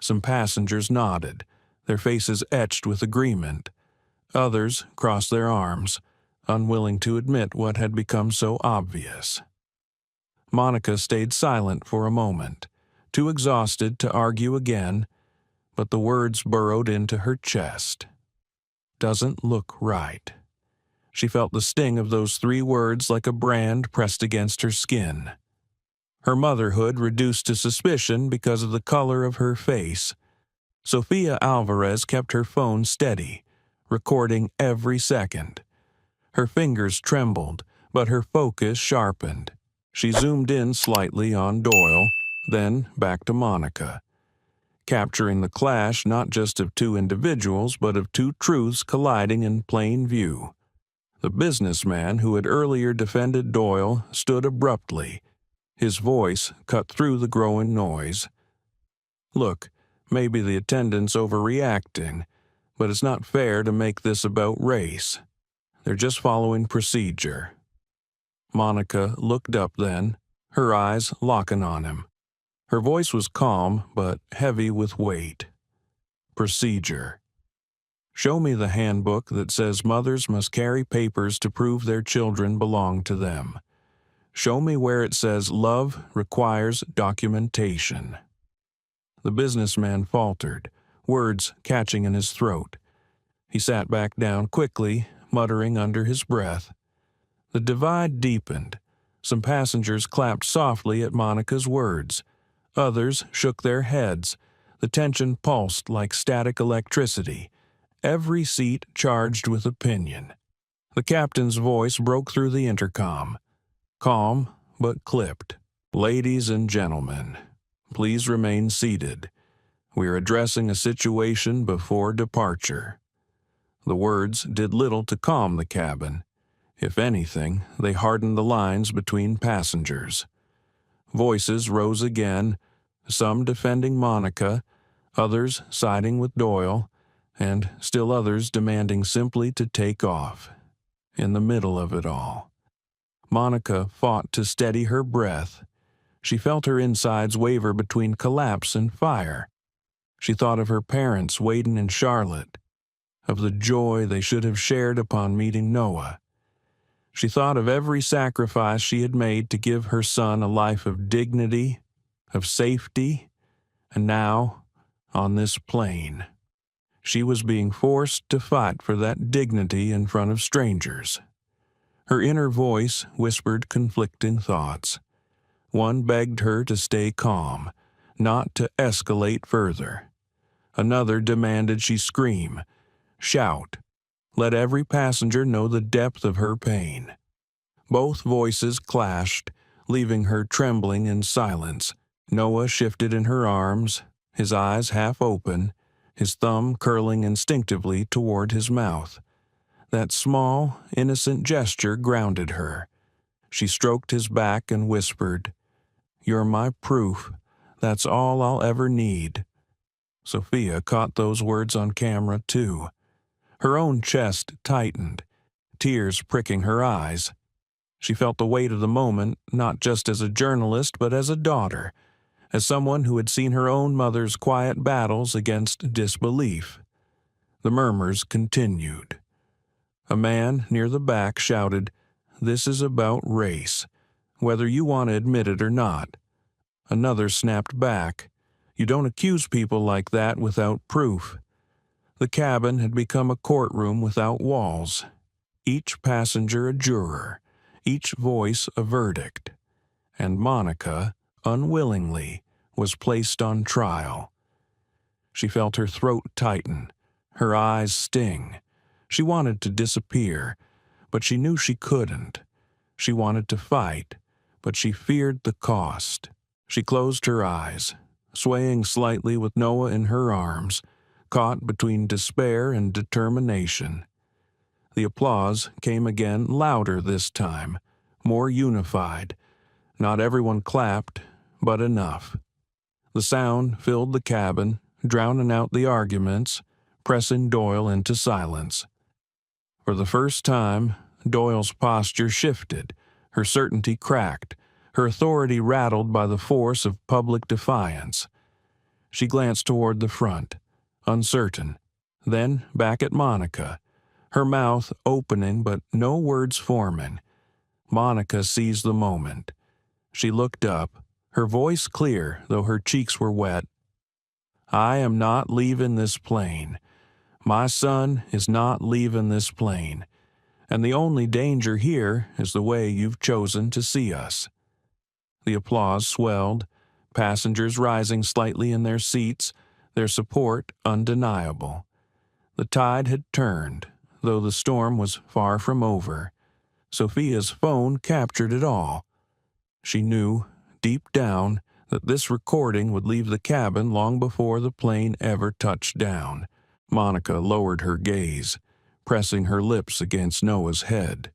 Some passengers nodded, their faces etched with agreement. Others crossed their arms, unwilling to admit what had become so obvious. Monica stayed silent for a moment, too exhausted to argue again, but the words burrowed into her chest. "Doesn't look right." She felt the sting of those 3 words like a brand pressed against her skin. Her motherhood reduced to suspicion because of the color of her face. Sophia Alvarez kept her phone steady, recording every second. Her fingers trembled, but her focus sharpened. She zoomed in slightly on Doyle, then back to Monica, capturing the clash not just of 2 individuals but of 2 truths colliding in plain view. The businessman who had earlier defended Doyle stood abruptly, his voice cut through the growing noise. "Look, maybe the attendant's overreacting, but it's not fair to make this about race. They're just following procedure." Monica looked up then, her eyes locking on him. Her voice was calm, but heavy with weight. "Procedure. Show me the handbook that says mothers must carry papers to prove their children belong to them. Show me where it says love requires documentation." The businessman faltered, words catching in his throat. He sat back down quickly, muttering under his breath. The divide deepened. Some passengers clapped softly at Monica's words. Others shook their heads. The tension pulsed like static electricity, every seat charged with opinion. The captain's voice broke through the intercom, calm but clipped. "Ladies and gentlemen, please remain seated. We are addressing a situation before departure." The words did little to calm the cabin. If anything, they hardened the lines between passengers. Voices rose again, some defending Monica, others siding with Doyle, and still others demanding simply to take off. In the middle of it all, Monica fought to steady her breath. She felt her insides waver between collapse and fire. She thought of her parents waiting in Charlotte, of the joy they should have shared upon meeting Noah. She thought of every sacrifice she had made to give her son a life of dignity, of safety, and now, on this plane, she was being forced to fight for that dignity in front of strangers. Her inner voice whispered conflicting thoughts. One begged her to stay calm, not to escalate further. Another demanded she scream, shout, let every passenger know the depth of her pain. Both voices clashed, leaving her trembling in silence. Noah shifted in her arms, his eyes half open, his thumb curling instinctively toward his mouth. That small, innocent gesture grounded her. She stroked his back and whispered, "You're my proof. That's all I'll ever need." Sophia caught those words on camera, too. Her own chest tightened, tears pricking her eyes. She felt the weight of the moment, not just as a journalist, but as a daughter, as someone who had seen her own mother's quiet battles against disbelief. The murmurs continued. A man near the back shouted, "This is about race, whether you want to admit it or not." Another snapped back, "You don't accuse people like that without proof." The cabin had become a courtroom without walls. Each passenger a juror, each voice a verdict. And Monica, unwillingly, was placed on trial. She felt her throat tighten, her eyes sting. She wanted to disappear, but she knew she couldn't. She wanted to fight, but she feared the cost. She closed her eyes, swaying slightly with Noah in her arms, caught between despair and determination. The applause came again, louder this time, more unified. Not everyone clapped, but enough. The sound filled the cabin, drowning out the arguments, pressing Doyle into silence. For the first time, Doyle's posture shifted, her certainty cracked, her authority rattled by the force of public defiance. She glanced toward the front, uncertain, then back at Monica, her mouth opening but no words forming. Monica seized the moment. She looked up, her voice clear though her cheeks were wet. "I am not leaving this plane. My son is not leaving this plane. And the only danger here is the way you've chosen to see us." The applause swelled, passengers rising slightly in their seats, their support undeniable. The tide had turned, though the storm was far from over. Sophia's phone captured it all. She knew, deep down, that this recording would leave the cabin long before the plane ever touched down. Monica lowered her gaze, pressing her lips against Noah's head.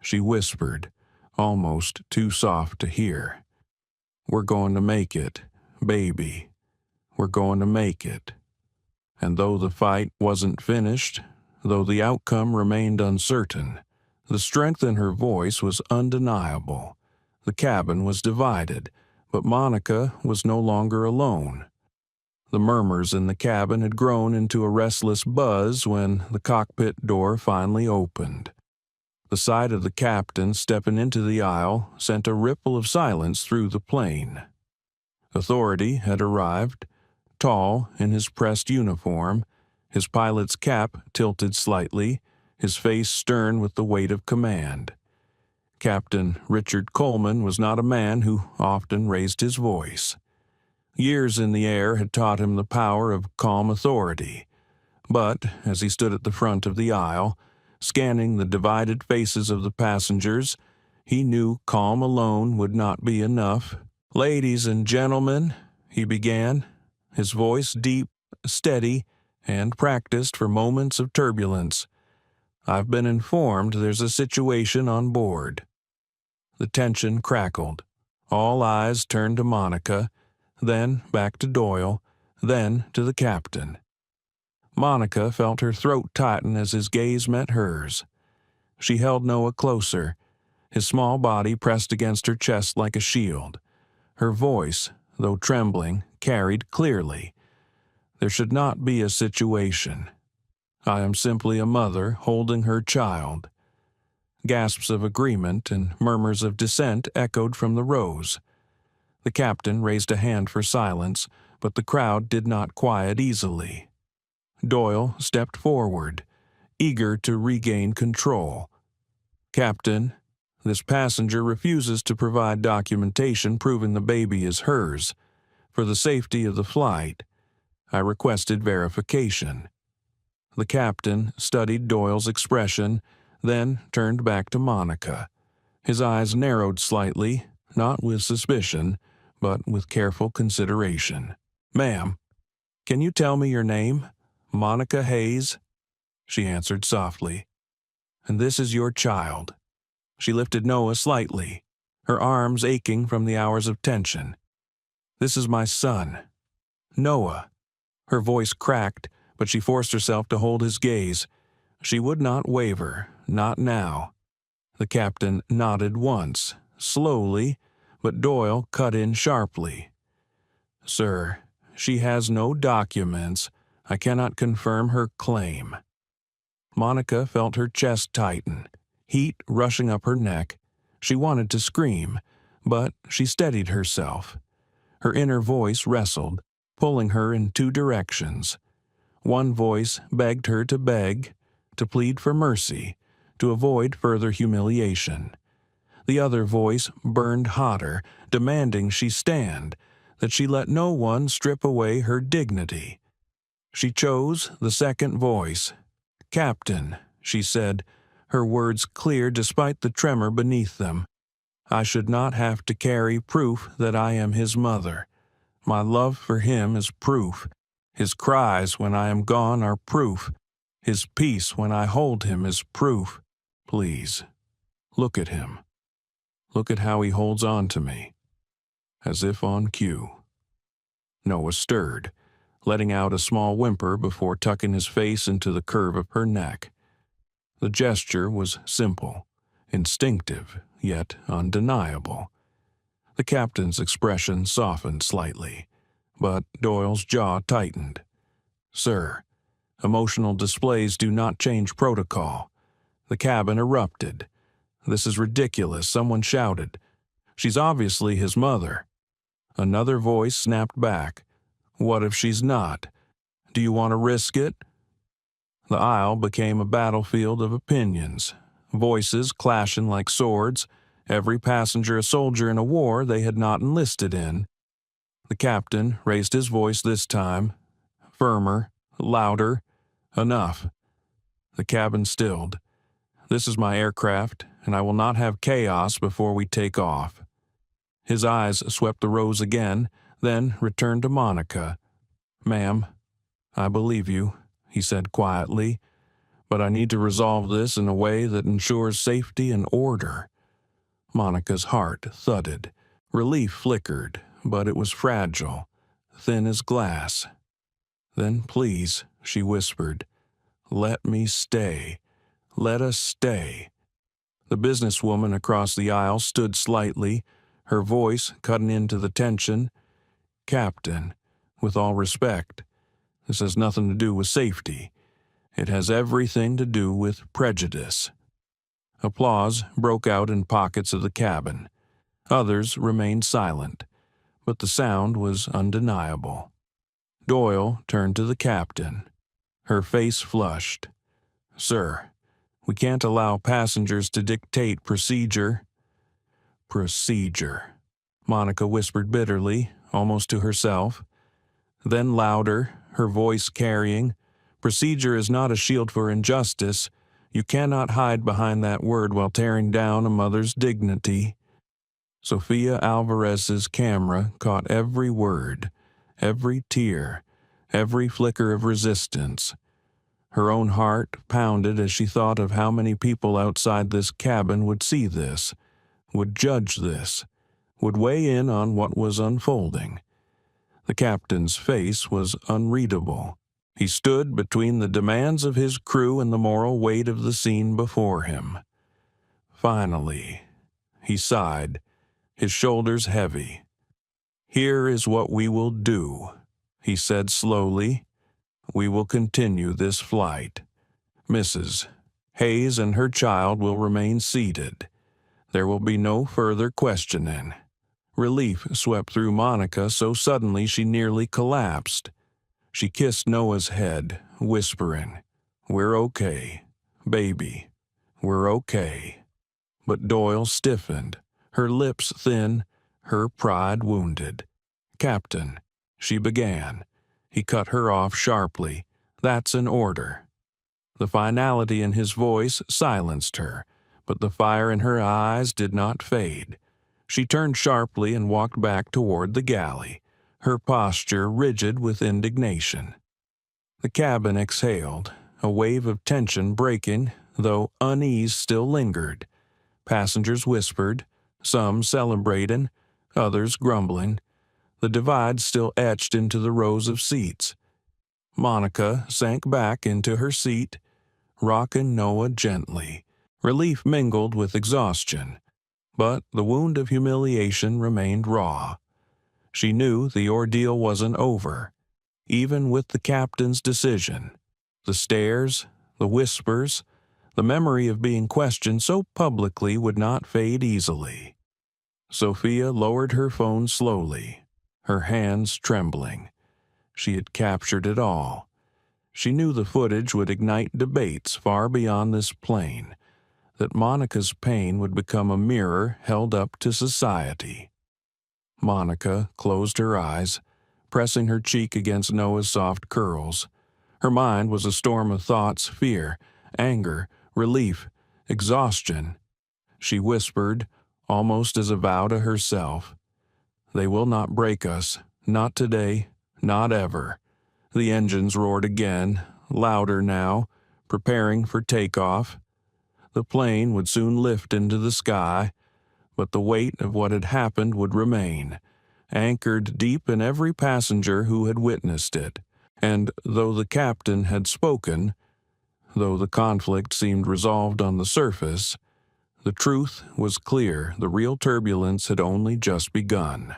She whispered, almost too soft to hear, "We're going to make it, baby. We're going to make it." And though the fight wasn't finished, though the outcome remained uncertain, the strength in her voice was undeniable. The cabin was divided, but Monica was no longer alone. The murmurs in the cabin had grown into a restless buzz when the cockpit door finally opened. The sight of the captain stepping into the aisle sent a ripple of silence through the plane. Authority had arrived, tall in his pressed uniform, his pilot's cap tilted slightly, his face stern with the weight of command. Captain Richard Coleman was not a man who often raised his voice. Years in the air had taught him the power of calm authority, but as he stood at the front of the aisle, scanning the divided faces of the passengers, he knew calm alone would not be enough. "Ladies and gentlemen," he began, his voice deep, steady, and practiced for moments of turbulence, "I've been informed there's a situation on board." The tension crackled. All eyes turned to Monica, then back to Doyle, then to the captain. Monica felt her throat tighten as his gaze met hers. She held Noah closer, his small body pressed against her chest like a shield. Her voice, though trembling, carried clearly. "There should not be a situation. I am simply a mother holding her child." Gasps of agreement and murmurs of dissent echoed from the rows. The captain raised a hand for silence, but the crowd did not quiet easily. Doyle stepped forward, eager to regain control. "Captain, this passenger refuses to provide documentation proving the baby is hers. For the safety of the flight, I requested verification." The captain studied Doyle's expression, then turned back to Monica. His eyes narrowed slightly, not with suspicion, but with careful consideration. "Ma'am, can you tell me your name?" "Monica Hayes," she answered softly. "And this is your child." She lifted Noah slightly, her arms aching from the hours of tension. "This is my son, Noah." Her voice cracked, but she forced herself to hold his gaze. She would not waver, not now. The captain nodded once, slowly, but Doyle cut in sharply. "Sir, she has no documents. I cannot confirm her claim." Monica felt her chest tighten, heat rushing up her neck. She wanted to scream, but she steadied herself. Her inner voice wrestled, pulling her in two directions. One voice begged her to beg, to plead for mercy, to avoid further humiliation. The other voice burned hotter, demanding she stand, that she let no one strip away her dignity. She chose the second voice. "Captain," she said, her words clear despite the tremor beneath them, "I should not have to carry proof that I am his mother. My love for him is proof. His cries when I am gone are proof. His peace when I hold him is proof. Please, look at him. Look at how he holds on to me." As if on cue. Noah stirred, letting out a small whimper before tucking his face into the curve of her neck. The gesture was simple, instinctive, yet undeniable. The captain's expression softened slightly, but Doyle's jaw tightened. "Sir, emotional displays do not change protocol." The cabin erupted. "This is ridiculous," someone shouted. "She's obviously his mother." Another voice snapped back. "What if she's not? Do you want to risk it?" The aisle became a battlefield of opinions, voices clashing like swords, every passenger a soldier in a war they had not enlisted in. The captain raised his voice this time, firmer, louder. "Enough." The cabin stilled. "This is my aircraft, and I will not have chaos before we take off." His eyes swept the rows again, then returned to Monica. "Ma'am, I believe you," he said quietly, "but I need to resolve this in a way that ensures safety and order." Monica's heart thudded. Relief flickered, but it was fragile, thin as glass. "Then please," she whispered, "let me stay. Let us stay." The businesswoman across the aisle stood slightly, her voice cutting into the tension. "Captain, with all respect, this has nothing to do with safety. It has everything to do with prejudice." Applause broke out in pockets of the cabin. Others remained silent, but the sound was undeniable. Doyle turned to the captain. Her face flushed. "Sir, we can't allow passengers to dictate procedure." "Procedure," Monica whispered bitterly, almost to herself. Then louder, her voice carrying, "Procedure is not a shield for injustice. You cannot hide behind that word while tearing down a mother's dignity." Sofia Alvarez's camera caught every word, every tear, every flicker of resistance. Her own heart pounded as she thought of how many people outside this cabin would see this, would judge this, would weigh in on what was unfolding. The captain's face was unreadable. He stood between the demands of his crew and the moral weight of the scene before him. Finally, he sighed, his shoulders heavy. "Here is what we will do," he said slowly. "We will continue this flight. Mrs. Hayes and her child will remain seated. There will be no further questioning." Relief swept through Monica so suddenly she nearly collapsed. She kissed Noah's head, whispering, "We're okay, baby, we're okay." But Doyle stiffened, her lips thin, her pride wounded. "Captain," she began. He cut her off sharply. "That's an order." The finality in his voice silenced her, but the fire in her eyes did not fade. She turned sharply and walked back toward the galley, her posture rigid with indignation. The cabin exhaled, a wave of tension breaking, though unease still lingered. Passengers whispered, some celebrating, others grumbling. The divide still etched into the rows of seats. Monica sank back into her seat, rocking Noah gently. Relief mingled with exhaustion, but the wound of humiliation remained raw. She knew the ordeal wasn't over, even with the captain's decision. The stares, the whispers, the memory of being questioned so publicly would not fade easily. Sofia lowered her phone slowly, her hands trembling. She had captured it all. She knew the footage would ignite debates far beyond this plane, that Monica's pain would become a mirror held up to society. Monica closed her eyes, pressing her cheek against Noah's soft curls. Her mind was a storm of thoughts, fear, anger, relief, exhaustion. She whispered, almost as a vow to herself, "They will not break us, not today, not ever." The engines roared again, louder now, preparing for takeoff. The plane would soon lift into the sky, but the weight of what had happened would remain, anchored deep in every passenger who had witnessed it. And though the captain had spoken, though the conflict seemed resolved on the surface, the truth was clear. The real turbulence had only just begun.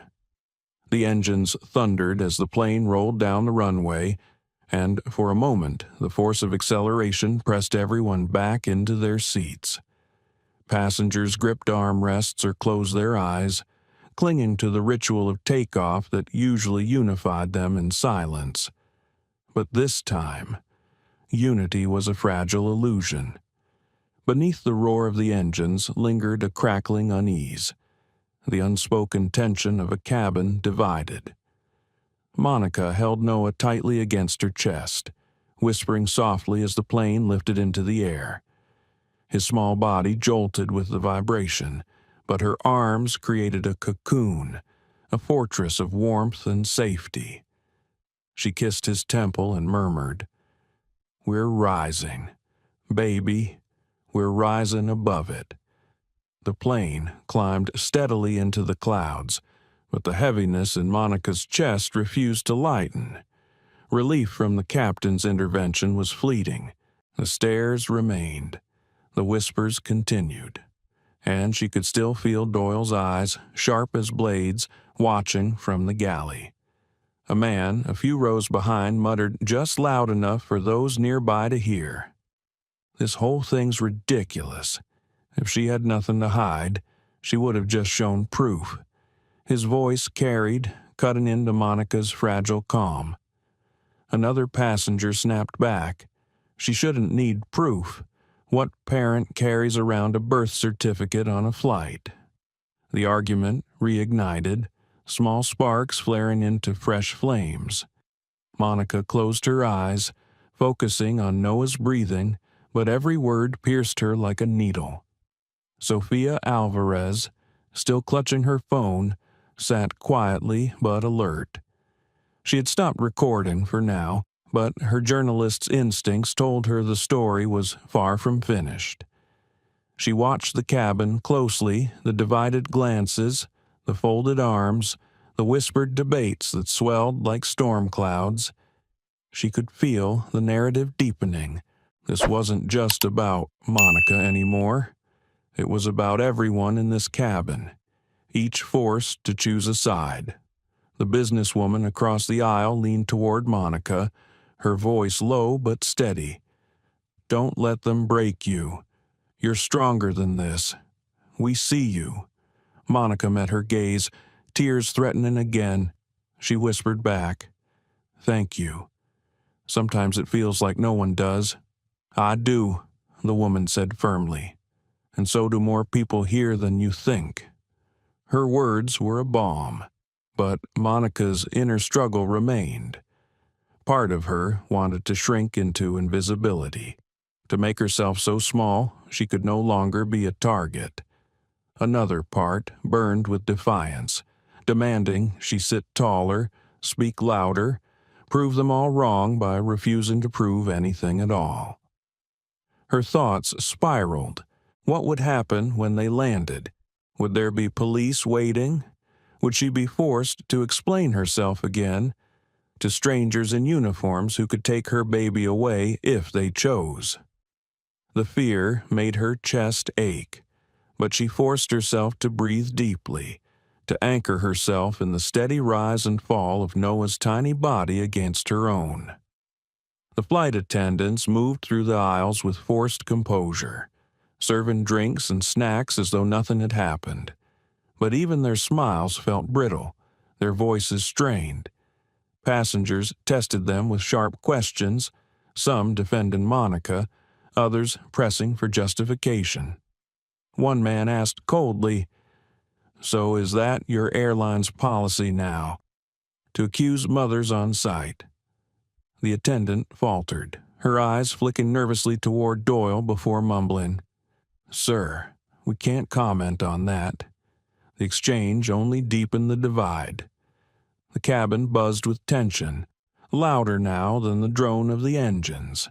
The engines thundered as the plane rolled down the runway, and for a moment the force of acceleration pressed everyone back into their seats. Passengers gripped armrests or closed their eyes, clinging to the ritual of takeoff that usually unified them in silence. But this time, unity was a fragile illusion. Beneath the roar of the engines lingered a crackling unease, the unspoken tension of a cabin divided. Monica held Noah tightly against her chest, whispering softly as the plane lifted into the air. His small body jolted with the vibration, but her arms created a cocoon, a fortress of warmth and safety. She kissed his temple and murmured, "We're rising. Baby, we're rising above it." The plane climbed steadily into the clouds, but the heaviness in Monica's chest refused to lighten. Relief from the captain's intervention was fleeting. The stares remained. The whispers continued. And she could still feel Doyle's eyes, sharp as blades, watching from the galley. A man, a few rows behind, muttered just loud enough for those nearby to hear. "This whole thing's ridiculous. If she had nothing to hide, she would have just shown proof." His voice carried, cutting into Monica's fragile calm. Another passenger snapped back. "She shouldn't need proof. What parent carries around a birth certificate on a flight?" The argument reignited, small sparks flaring into fresh flames. Monica closed her eyes, focusing on Noah's breathing, but every word pierced her like a needle. Sofia Alvarez, still clutching her phone, sat quietly but alert. She had stopped recording for now, but her journalist's instincts told her the story was far from finished. She watched the cabin closely, the divided glances, the folded arms, the whispered debates that swelled like storm clouds. She could feel the narrative deepening. This wasn't just about Monica anymore. It was about everyone in this cabin, each forced to choose a side. The businesswoman across the aisle leaned toward Monica, her voice low but steady. "Don't let them break you. You're stronger than this. We see you." Monica met her gaze, tears threatening again. She whispered back, "Thank you. Sometimes it feels like no one does." "I do," the woman said firmly. "And so do more people here than you think." Her words were a balm, but Monica's inner struggle remained. Part of her wanted to shrink into invisibility, to make herself so small she could no longer be a target. Another part burned with defiance, demanding she sit taller, speak louder, prove them all wrong by refusing to prove anything at all. Her thoughts spiraled. What would happen when they landed? Would there be police waiting? Would she be forced to explain herself again to strangers in uniforms who could take her baby away if they chose? The fear made her chest ache, but she forced herself to breathe deeply, to anchor herself in the steady rise and fall of Noah's tiny body against her own. The flight attendants moved through the aisles with forced composure, serving drinks and snacks as though nothing had happened. But even their smiles felt brittle, their voices strained. Passengers tested them with sharp questions, some defending Monica, others pressing for justification. One man asked coldly, "So is that your airline's policy now, to accuse mothers on sight?" The attendant faltered, her eyes flicking nervously toward Doyle before mumbling, "Sir, we can't comment on that." The exchange only deepened the divide. The cabin buzzed with tension, louder now than the drone of the engines.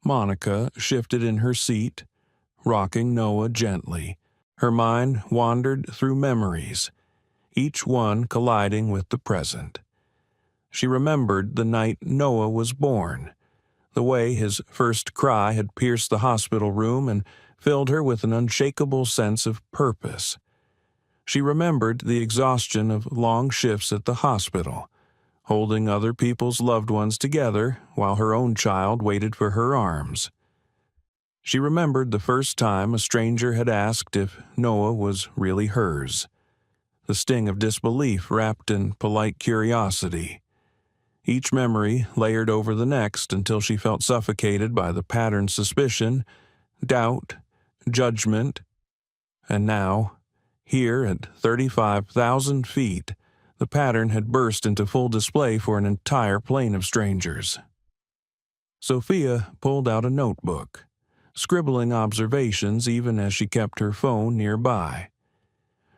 Monica shifted in her seat, rocking Noah gently. Her mind wandered through memories, each one colliding with the present. She remembered the night Noah was born, the way his first cry had pierced the hospital room and filled her with an unshakable sense of purpose. She remembered the exhaustion of long shifts at the hospital, holding other people's loved ones together while her own child waited for her arms. She remembered the first time a stranger had asked if Noah was really hers, the sting of disbelief wrapped in polite curiosity. Each memory layered over the next until she felt suffocated by the patterned suspicion, doubt, judgment, and now, here at 35,000 feet, the pattern had burst into full display for an entire plane of strangers. Sophia pulled out a notebook, scribbling observations even as she kept her phone nearby.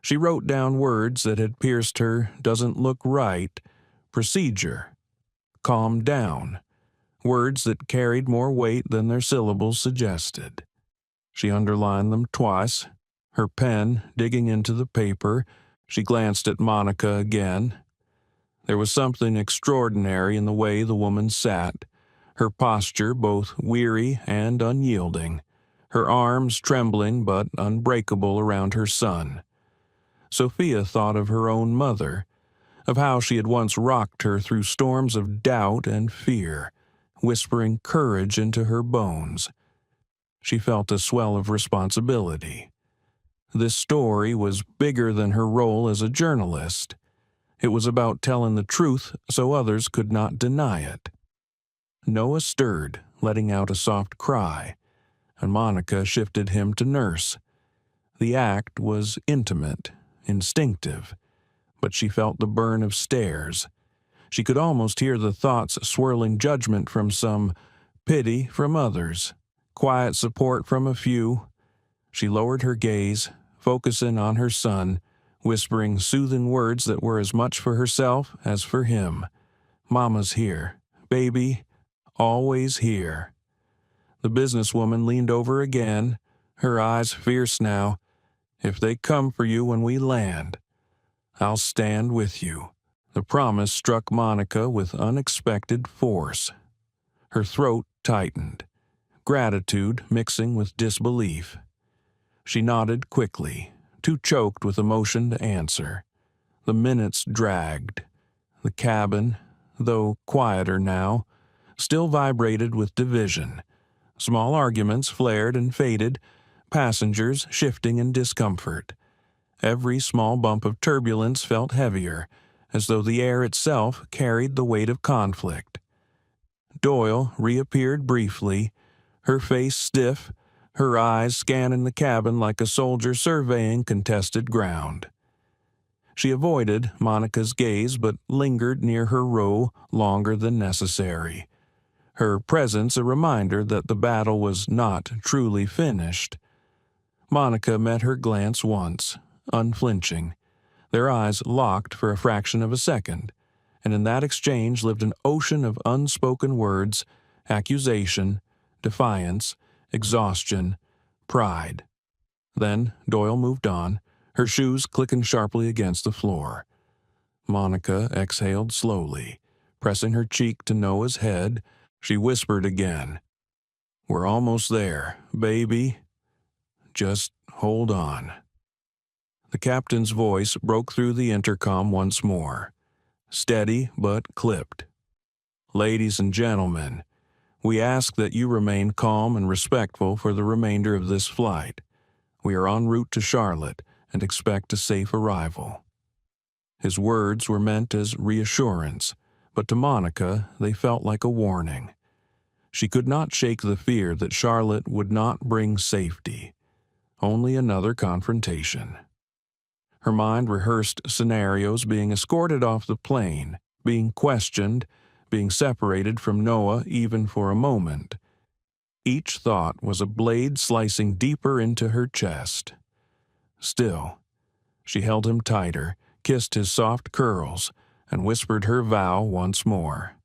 She wrote down words that had pierced her "doesn't look right," "procedure," "calm down," words that carried more weight than their syllables suggested. She underlined them twice, her pen digging into the paper. She glanced at Monica again. There was something extraordinary in the way the woman sat, her posture both weary and unyielding, her arms trembling but unbreakable around her son. Sophia thought of her own mother, of how she had once rocked her through storms of doubt and fear, whispering courage into her bones. She felt a swell of responsibility. This story was bigger than her role as a journalist. It was about telling the truth so others could not deny it. Noah stirred, letting out a soft cry, and Monica shifted him to nurse. The act was intimate, instinctive, but she felt the burn of stares. She could almost hear the thoughts swirling judgment from some, pity from others, quiet support from a few. She lowered her gaze, focusing on her son, whispering soothing words that were as much for herself as for him. "Mama's here. Baby, always here." The businesswoman leaned over again, her eyes fierce now. "If they come for you when we land, I'll stand with you." The promise struck Monica with unexpected force. Her throat tightened, gratitude mixing with disbelief. She nodded quickly, too choked with emotion to answer. The minutes dragged. The cabin, though quieter now, still vibrated with division. Small arguments flared and faded, passengers shifting in discomfort. Every small bump of turbulence felt heavier, as though the air itself carried the weight of conflict. Doyle reappeared briefly, her face stiff, her eyes scanning the cabin like a soldier surveying contested ground. She avoided Monica's gaze but lingered near her row longer than necessary, her presence a reminder that the battle was not truly finished. Monica met her glance once, unflinching. Their eyes locked for a fraction of a second, and in that exchange lived an ocean of unspoken words, accusation, defiance, exhaustion, pride. Then Doyle moved on, her shoes clicking sharply against the floor. Monica exhaled slowly. Pressing her cheek to Noah's head, she whispered again, "We're almost there, baby. Just hold on." The captain's voice broke through the intercom once more, steady but clipped. "Ladies and gentlemen, we ask that you remain calm and respectful for the remainder of this flight. We are en route to Charlotte and expect a safe arrival." His words were meant as reassurance, but to Monica they felt like a warning. She could not shake the fear that Charlotte would not bring safety, only another confrontation. Her mind rehearsed scenarios: being escorted off the plane, being questioned, being separated from Noah even for a moment. Each thought was a blade slicing deeper into her chest. Still, she held him tighter, kissed his soft curls, and whispered her vow once more.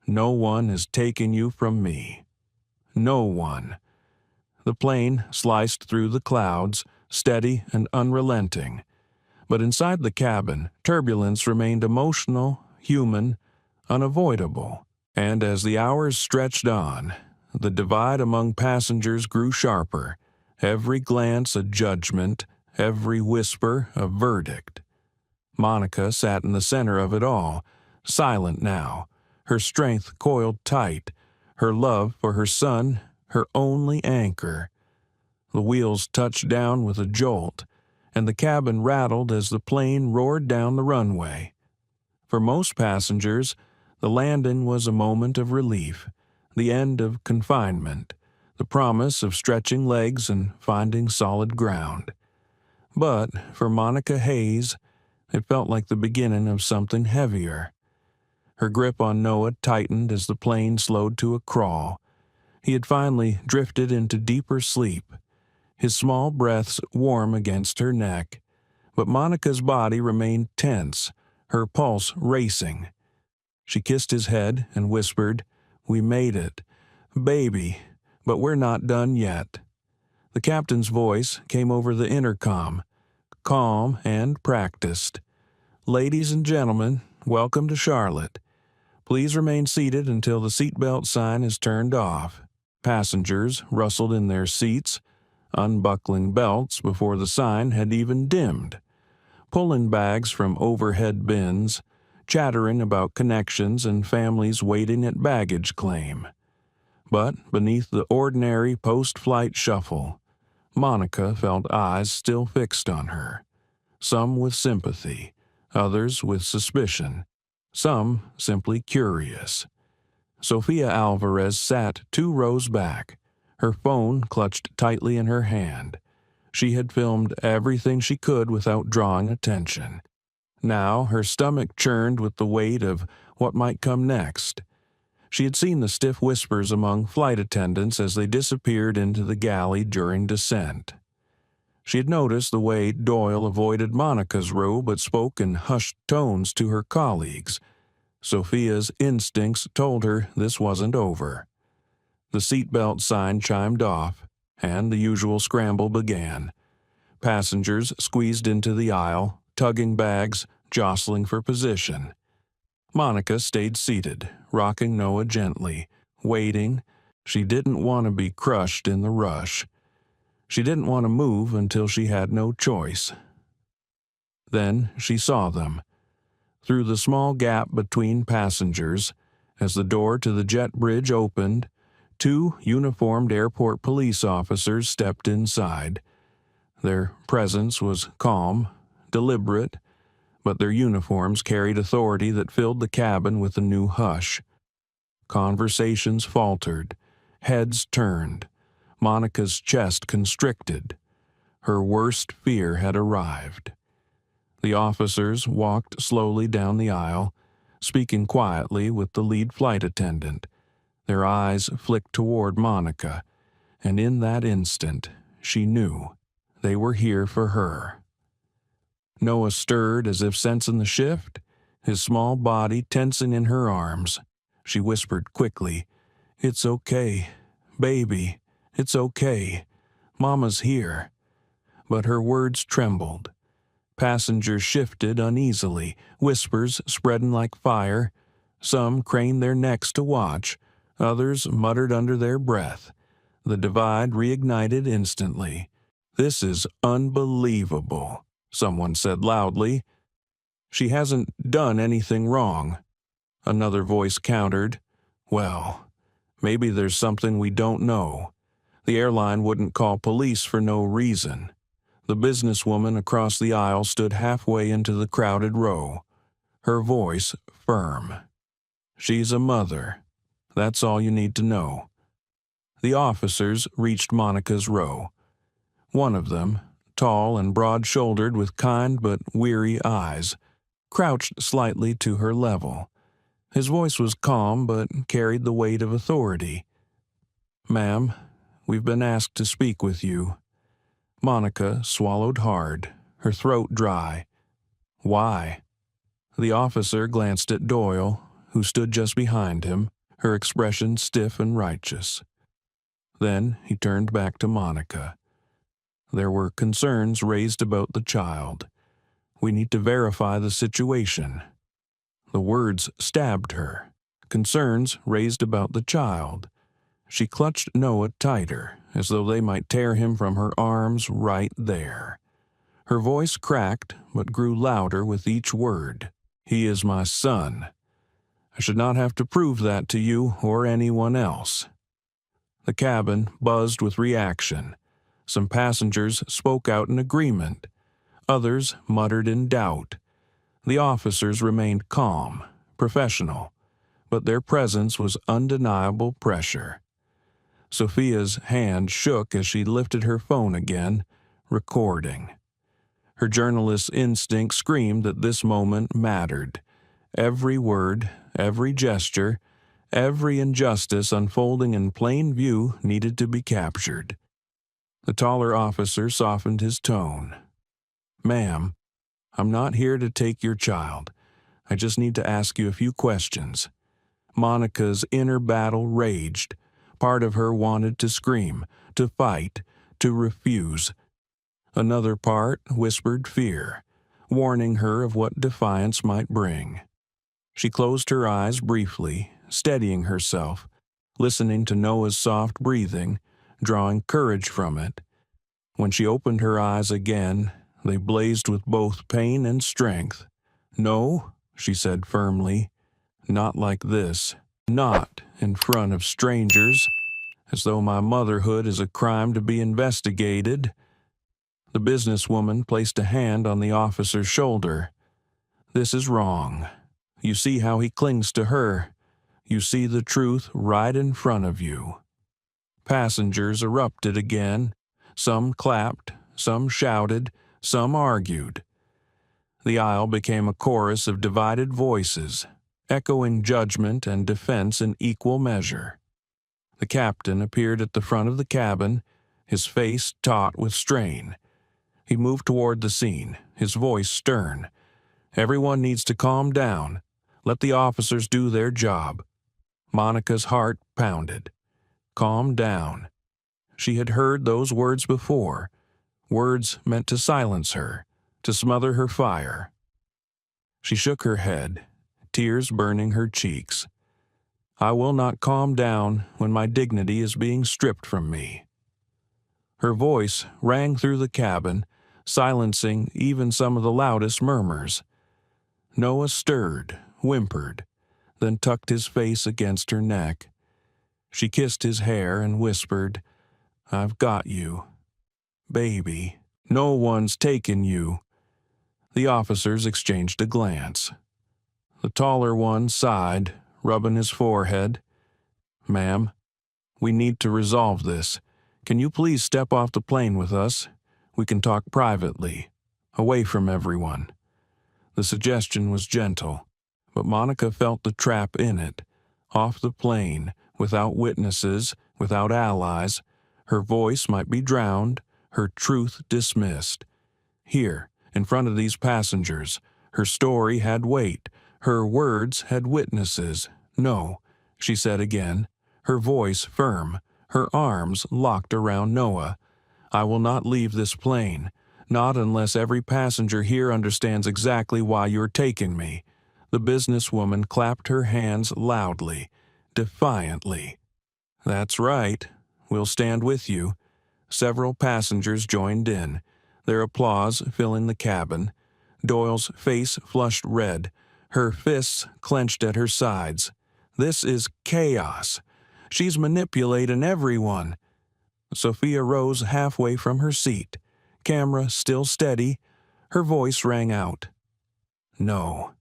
"No one is taking you from me. No one." The plane sliced through the clouds, steady and unrelenting. But inside the cabin, turbulence remained emotional, human, unavoidable. And as the hours stretched on, the divide among passengers grew sharper, every glance a judgment, every whisper a verdict. Monica sat in the center of it all, silent now, her strength coiled tight, her love for her son her only anchor. The wheels touched down with a jolt, and the cabin rattled as the plane roared down the runway. For most passengers, the landing was a moment of relief, the end of confinement, the promise of stretching legs and finding solid ground. But for Monica Hayes, it felt like the beginning of something heavier. Her grip on Noah tightened as the plane slowed to a crawl. He had finally drifted into deeper sleep, his small breaths warm against her neck. But Monica's body remained tense, her pulse racing. She kissed his head and whispered, "We made it. Baby, but we're not done yet." The captain's voice came over the intercom, calm and practiced. "Ladies and gentlemen, welcome to Charlotte. Please remain seated until the seatbelt sign is turned off. Passengers rustled in their seats, unbuckling belts before the sign had even dimmed, pulling bags from overhead bins, chattering about connections and families waiting at baggage claim. But beneath the ordinary post-flight shuffle, Monica felt eyes still fixed on her, some with sympathy, others with suspicion, some simply curious. Sofia Alvarez sat 2 rows back, her phone clutched tightly in her hand. She had filmed everything she could without drawing attention. Now her stomach churned with the weight of what might come next. She had seen the stiff whispers among flight attendants as they disappeared into the galley during descent. She had noticed the way Doyle avoided Monica's row but spoke in hushed tones to her colleagues. Sophia's instincts told her this wasn't over. The seatbelt sign chimed off, and the usual scramble began. Passengers squeezed into the aisle, tugging bags, jostling for position. Monica stayed seated, rocking Noah gently, waiting. She didn't want to be crushed in the rush. She didn't want to move until she had no choice. Then she saw them. Through the small gap between passengers, as the door to the jet bridge opened, 2 uniformed airport police officers stepped inside. Their presence was calm, deliberate, but their uniforms carried authority that filled the cabin with a new hush. Conversations faltered, heads turned, Monica's chest constricted. Her worst fear had arrived. The officers walked slowly down the aisle, speaking quietly with the lead flight attendant. Their eyes flicked toward Monica, and in that instant, she knew they were here for her. Noah stirred as if sensing the shift, his small body tensing in her arms. She whispered quickly, "It's okay, baby, it's okay. Mama's here." But her words trembled. Passengers shifted uneasily, whispers spreading like fire. Some craned their necks to watch, others muttered under their breath. The divide reignited instantly. "This is unbelievable," someone said loudly. "She hasn't done anything wrong." Another voice countered, "Well, maybe there's something we don't know. The airline wouldn't call police for no reason." The businesswoman across the aisle stood halfway into the crowded row, her voice firm. "She's a mother. That's all you need to know." The officers reached Monica's row. One of them, tall and broad-shouldered with kind but weary eyes, crouched slightly to her level. His voice was calm but carried the weight of authority. "Ma'am, we've been asked to speak with you." Monica swallowed hard, her throat dry. "Why?" The officer glanced at Doyle, who stood just behind him, her expression stiff and righteous. Then he turned back to Monica. "There were concerns raised about the child. We need to verify the situation." The words stabbed her. Concerns raised about the child. She clutched Noah tighter, as though they might tear him from her arms right there. Her voice cracked, but grew louder with each word. "He is my son. I should not have to prove that to you or anyone else." The cabin buzzed with reaction. Some passengers spoke out in agreement. Others muttered in doubt. The officers remained calm, professional, but their presence was undeniable pressure. Sophia's hand shook as she lifted her phone again, recording. Her journalist's instinct screamed that this moment mattered. Every word, every gesture, every injustice unfolding in plain view needed to be captured. The taller officer softened his tone. "Ma'am, I'm not here to take your child. I just need to ask you a few questions." Monica's inner battle raged. Part of her wanted to scream, to fight, to refuse. Another part whispered fear, warning her of what defiance might bring. She closed her eyes briefly, steadying herself, listening to Noah's soft breathing, drawing courage from it. When she opened her eyes again, they blazed with both pain and strength. "No," she said firmly, "not like this. Not in front of strangers, as though my motherhood is a crime to be investigated." The businesswoman placed a hand on the officer's shoulder. "This is wrong. You see how he clings to her. You see the truth right in front of you." Passengers erupted again. Some clapped, some shouted, some argued. The aisle became a chorus of divided voices, echoing judgment and defense in equal measure. The captain appeared at the front of the cabin, his face taut with strain. He moved toward the scene, his voice stern. "Everyone needs to calm down. Let the officers do their job." Monica's heart pounded. Calm down. She had heard those words before, words meant to silence her, to smother her fire. She shook her head, tears burning her cheeks. "I will not calm down when my dignity is being stripped from me." Her voice rang through the cabin, silencing even some of the loudest murmurs. Noah stirred, whimpered, then tucked his face against her neck. She kissed his hair and whispered, "I've got you. Baby, no one's taken you." The officers exchanged a glance. The taller one sighed, rubbing his forehead. "Ma'am, we need to resolve this. Can you please step off the plane with us? We can talk privately, away from everyone." The suggestion was gentle, but Monica felt the trap in it. Off the plane, without witnesses, without allies, her voice might be drowned, her truth dismissed. Here, in front of these passengers, her story had weight, her words had witnesses. "No," she said again, her voice firm, her arms locked around Noah. "I will not leave this plane, not unless every passenger here understands exactly why you're taking me." The businesswoman clapped her hands loudly, defiantly. "That's right. We'll stand with you." Several passengers joined in, their applause filling the cabin. Doyle's face flushed red, her fists clenched at her sides. "This is chaos. She's manipulating everyone." Sophia rose halfway from her seat, camera still steady. Her voice rang out. "No,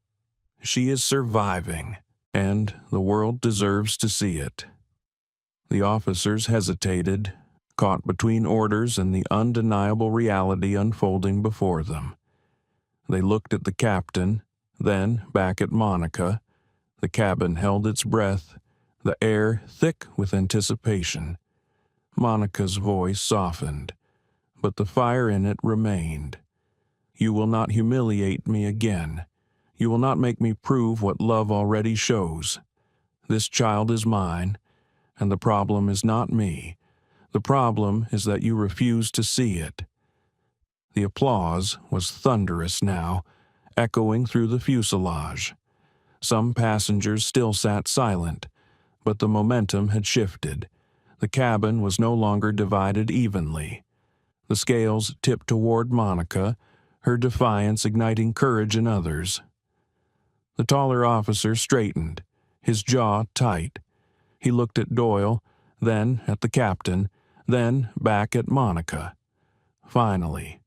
she is surviving, and the world deserves to see it." The officers hesitated, caught between orders and the undeniable reality unfolding before them. They looked at the captain, then back at Monica. The cabin held its breath, the air thick with anticipation. Monica's voice softened, but the fire in it remained. "You will not humiliate me again. You will not make me prove what love already shows. This child is mine, and the problem is not me. The problem is that you refuse to see it." The applause was thunderous now, echoing through the fuselage. Some passengers still sat silent, but the momentum had shifted. The cabin was no longer divided evenly. The scales tipped toward Monica, her defiance igniting courage in others. The taller officer straightened, his jaw tight. He looked at Doyle, then at the captain, then back at Monica. Finally,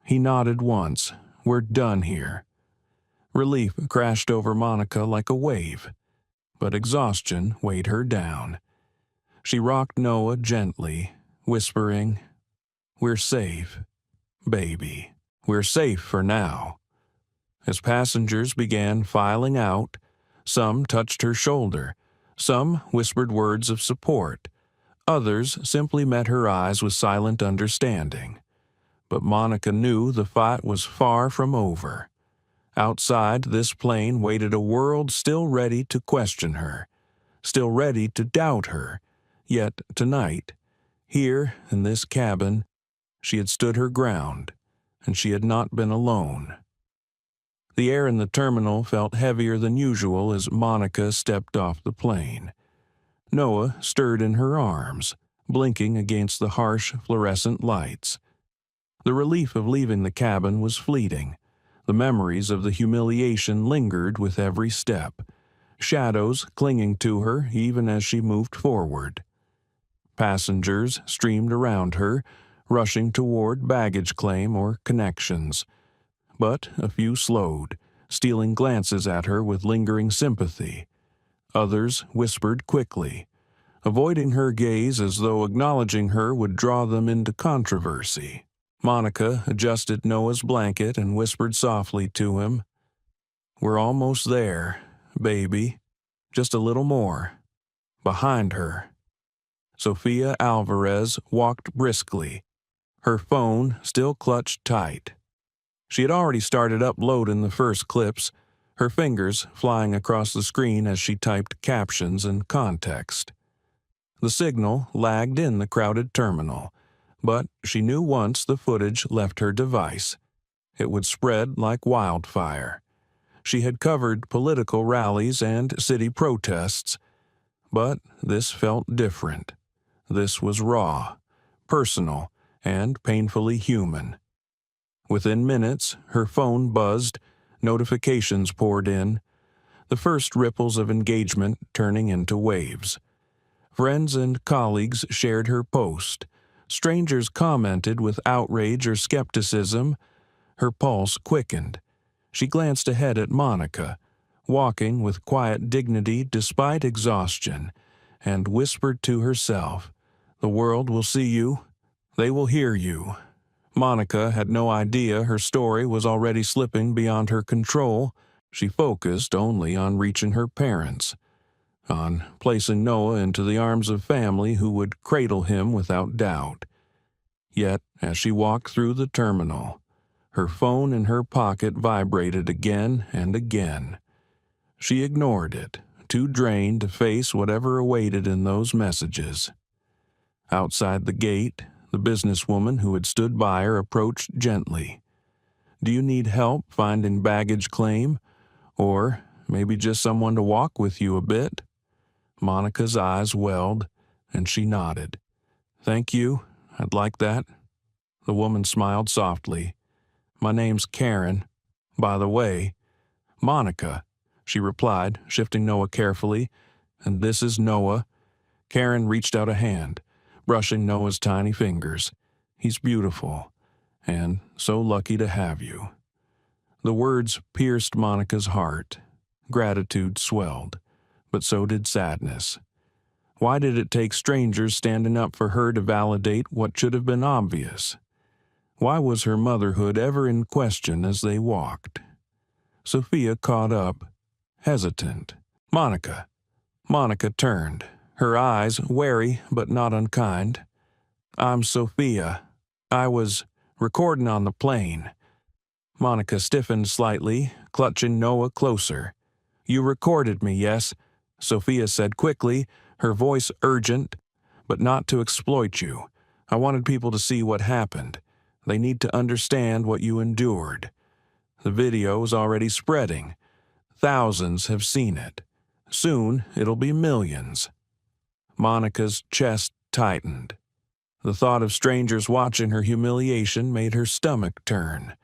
he nodded once. "We're done here." Relief crashed over Monica like a wave, but exhaustion weighed her down. She rocked Noah gently, whispering, "We're safe, baby. We're safe for now." As passengers began filing out, some touched her shoulder, some whispered words of support, others simply met her eyes with silent understanding. But Monica knew the fight was far from over. Outside this plane waited a world still ready to question her, still ready to doubt her. Yet tonight, here in this cabin, she had stood her ground, and she had not been alone. The air in the terminal felt heavier than usual as Monica stepped off the plane. Noah stirred in her arms, blinking against the harsh fluorescent lights. The relief of leaving the cabin was fleeting. The memories of the humiliation lingered with every step, shadows clinging to her even as she moved forward. Passengers streamed around her, rushing toward baggage claim or connections. But a few slowed, stealing glances at her with lingering sympathy. Others whispered quickly, avoiding her gaze as though acknowledging her would draw them into controversy. Monica adjusted Noah's blanket and whispered softly to him, "We're almost there, baby. Just a little more." Behind her, Sofia Alvarez walked briskly, her phone still clutched tight. She had already started uploading the first clips, her fingers flying across the screen as she typed captions and context. The signal lagged in the crowded terminal, but she knew once the footage left her device, it would spread like wildfire. She had covered political rallies and city protests, but this felt different. This was raw, personal, and painfully human. Within minutes, her phone buzzed, notifications poured in, the first ripples of engagement turning into waves. Friends and colleagues shared her post. Strangers commented with outrage or skepticism. Her pulse quickened. She glanced ahead at Monica, walking with quiet dignity despite exhaustion, and whispered to herself, "The world will see you. They will hear you." Monica had no idea her story was already slipping beyond her control. She focused only on reaching her parents, on placing Noah into the arms of family who would cradle him without doubt. Yet, as she walked through the terminal, her phone in her pocket vibrated again and again. She ignored it, too drained to face whatever awaited in those messages. Outside the gate, the businesswoman who had stood by her approached gently. "Do you need help finding baggage claim? Or maybe just someone to walk with you a bit?" Monica's eyes welled, and she nodded. "Thank you, I'd like that." The woman smiled softly. "My name's Karen. By the way, Monica," she replied, shifting Noah carefully. "And this is Noah." Karen reached out a hand, brushing Noah's tiny fingers. "He's beautiful, and so lucky to have you." The words pierced Monica's heart. Gratitude swelled, but so did sadness. Why did it take strangers standing up for her to validate what should have been obvious? Why was her motherhood ever in question as they walked? Sofia caught up, hesitant. "Monica." Monica turned, her eyes wary but not unkind. "I'm Sofia. I was recording on the plane." Monica stiffened slightly, clutching Noah closer. "You recorded me, yes?" Sofia said quickly, her voice urgent, "but not to exploit you. I wanted people to see what happened. They need to understand what you endured. The video is already spreading. Thousands have seen it. Soon it'll be millions." Monica's chest tightened. The thought of strangers watching her humiliation made her stomach turn.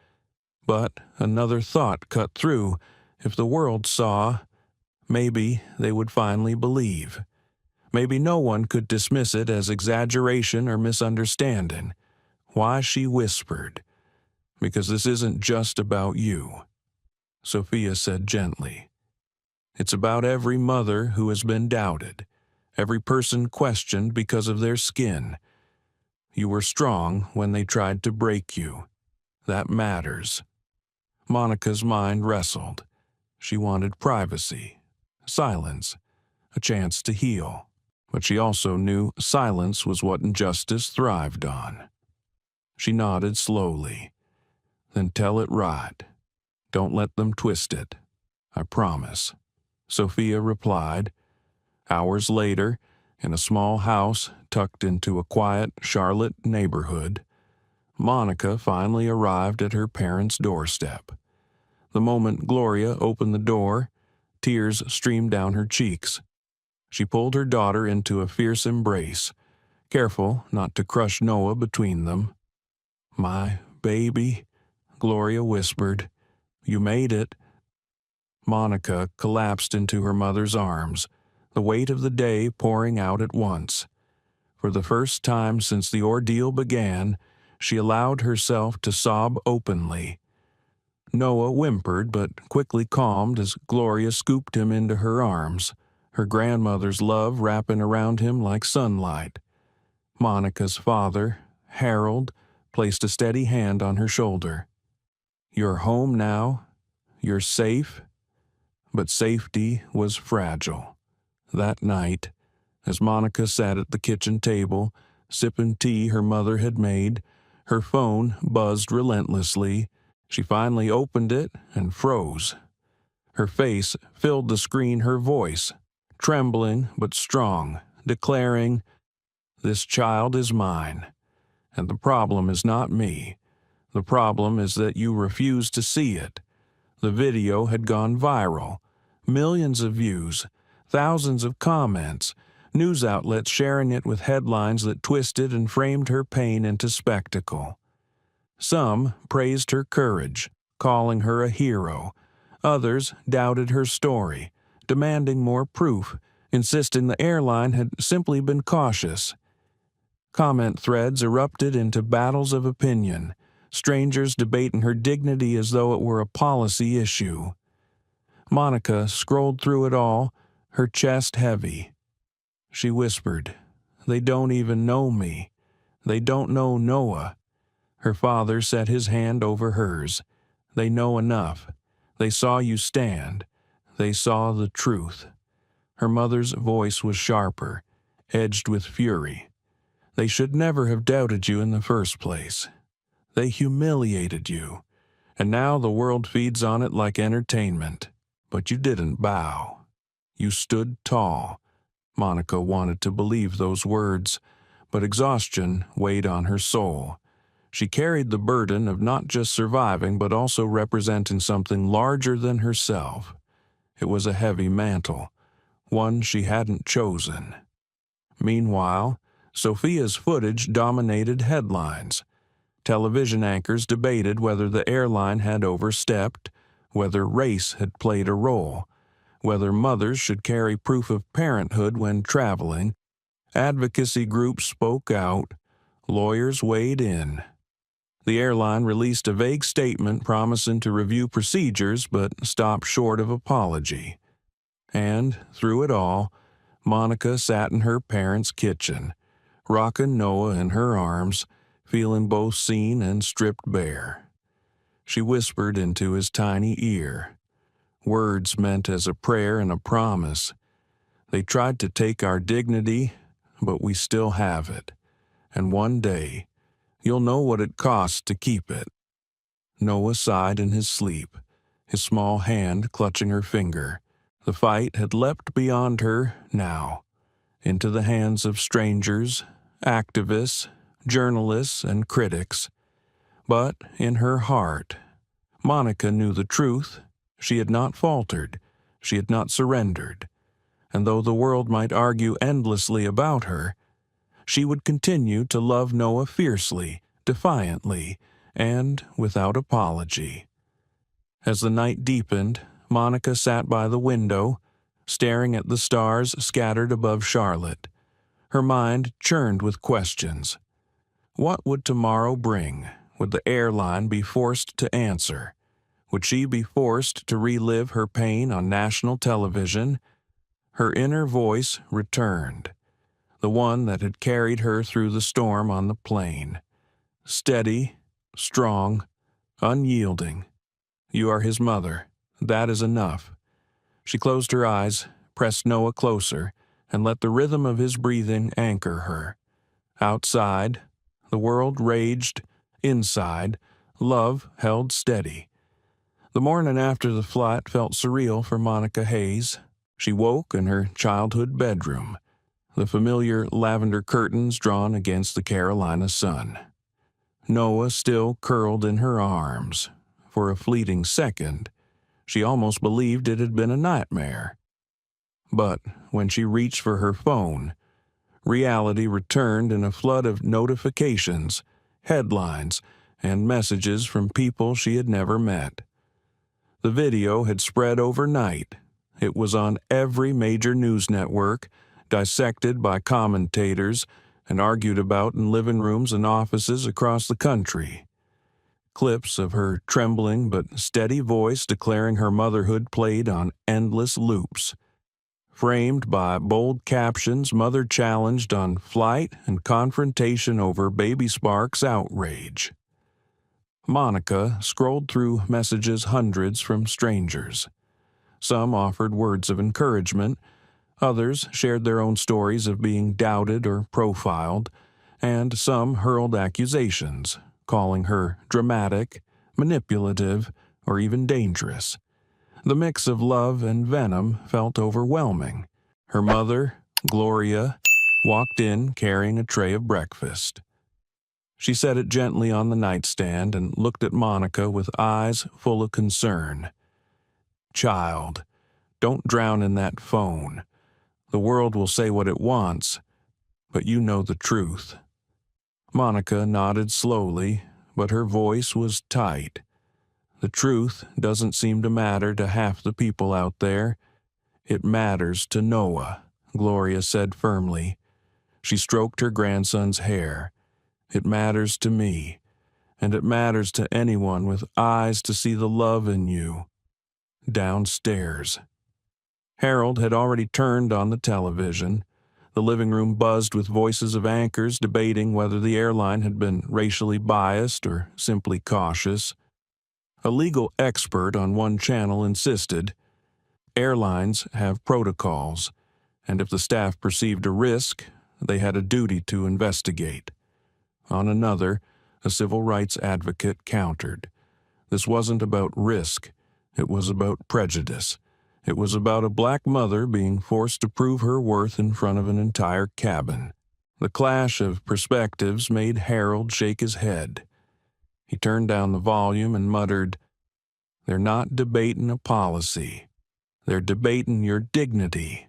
But another thought cut through. If the world saw, maybe they would finally believe. Maybe no one could dismiss it as exaggeration or misunderstanding. Why, she whispered, "Because this isn't just about you," Sofia said gently. "It's about every mother who has been doubted, every person questioned because of their skin. You were strong when they tried to break you. That matters." Monica's mind wrestled. She wanted privacy, silence, a chance to heal. But she also knew silence was what injustice thrived on. She nodded slowly. "Then tell it right. Don't let them twist it. I promise," Sofia replied. Hours later, in a small house tucked into a quiet Charlotte neighborhood, Monica finally arrived at her parents' doorstep. The moment Gloria opened the door, tears streamed down her cheeks. She pulled her daughter into a fierce embrace, careful not to crush Noah between them. "My baby," Gloria whispered. "You made it." Monica collapsed into her mother's arms, the weight of the day pouring out at once. For the first time since the ordeal began, she allowed herself to sob openly. Noah whimpered but quickly calmed as Gloria scooped him into her arms, her grandmother's love wrapping around him like sunlight. Monica's father, Harold, placed a steady hand on her shoulder. "You're home now. You're safe." But safety was fragile. That night, as Monica sat at the kitchen table, sipping tea her mother had made, her phone buzzed relentlessly. She finally opened it and froze. Her face filled the screen, her voice, trembling but strong, declaring, "This child is mine, and the problem is not me. The problem is that you refuse to see it." The video had gone viral. Millions of views, thousands of comments, news outlets sharing it with headlines that twisted and framed her pain into spectacle. Some praised her courage, calling her a hero. Others doubted her story, demanding more proof, insisting the airline had simply been cautious. Comment threads erupted into battles of opinion, strangers debating her dignity as though it were a policy issue. Monica scrolled through it all, her chest heavy. She whispered, "They don't even know me. They don't know Noah." Her father set his hand over hers. "They know enough. They saw you stand. They saw the truth." Her mother's voice was sharper, edged with fury. "They should never have doubted you in the first place. They humiliated you, and now the world feeds on it like entertainment. But you didn't bow. You stood tall." Monica wanted to believe those words, but exhaustion weighed on her soul. She carried the burden of not just surviving but also representing something larger than herself. It was a heavy mantle, one she hadn't chosen. Meanwhile, Sophia's footage dominated headlines. Television anchors debated whether the airline had overstepped, whether race had played a role, whether mothers should carry proof of parenthood when traveling. Advocacy groups spoke out. Lawyers weighed in. The airline released a vague statement promising to review procedures but stopped short of apology. And, through it all, Monica sat in her parents' kitchen, rocking Noah in her arms, feeling both seen and stripped bare. She whispered into his tiny ear, words meant as a prayer and a promise. "They tried to take our dignity, but we still have it. And one day, you'll know what it costs to keep it." Noah sighed in his sleep, his small hand clutching her finger. The fight had leapt beyond her now, into the hands of strangers, activists, journalists, and critics. But in her heart, Monica knew the truth. She had not faltered. She had not surrendered. And though the world might argue endlessly about her, she would continue to love Noah fiercely, defiantly, and without apology. As the night deepened, Monica sat by the window, staring at the stars scattered above Charlotte. Her mind churned with questions. What would tomorrow bring? Would the airline be forced to answer? Would she be forced to relive her pain on national television? Her inner voice returned, the one that had carried her through the storm on the plane. Steady, strong, unyielding. "You are his mother. That is enough." She closed her eyes, pressed Noah closer, and let the rhythm of his breathing anchor her. Outside, the world raged. Inside, love held steady. The morning after the flight felt surreal for Monica Hayes. She woke in her childhood bedroom, the familiar lavender curtains drawn against the Carolina sun. Noah still curled in her arms. For a fleeting second, She almost believed it had been a nightmare. But when she reached for her phone, reality returned in a flood of notifications, headlines, and messages from people she had never met. The video had spread overnight. It was on every major news network, dissected by commentators, and argued about in living rooms and offices across the country. Clips of her trembling but steady voice declaring her motherhood played on endless loops. Framed by bold captions, Mother challenged on flight and confrontation over baby Spark's outrage. Monica scrolled through messages, hundreds from strangers. Some offered words of encouragement, others shared their own stories of being doubted or profiled, and some hurled accusations, calling her dramatic, manipulative, or even dangerous. The mix of love and venom felt overwhelming. Her mother, Gloria, walked in carrying a tray of breakfast. She set it gently on the nightstand and looked at Monica with eyes full of concern. "Child, don't drown in that phone. The world will say what it wants, but you know the truth." Monica nodded slowly, but her voice was tight. "The truth doesn't seem to matter to half the people out there. It matters to Noah," Gloria said firmly. She stroked her grandson's hair. "It matters to me, and it matters to anyone with eyes to see the love in you." Downstairs. Harold had already turned on the television. The living room buzzed with voices of anchors debating whether the airline had been racially biased or simply cautious. A legal expert on one channel insisted, "Airlines have protocols, and if the staff perceived a risk, they had a duty to investigate." On another, a civil rights advocate countered. This wasn't about risk, it was about prejudice. It was about a black mother being forced to prove her worth in front of an entire cabin. The clash of perspectives made Harold shake his head. He turned down the volume and muttered, "They're not debating a policy. They're debating your dignity."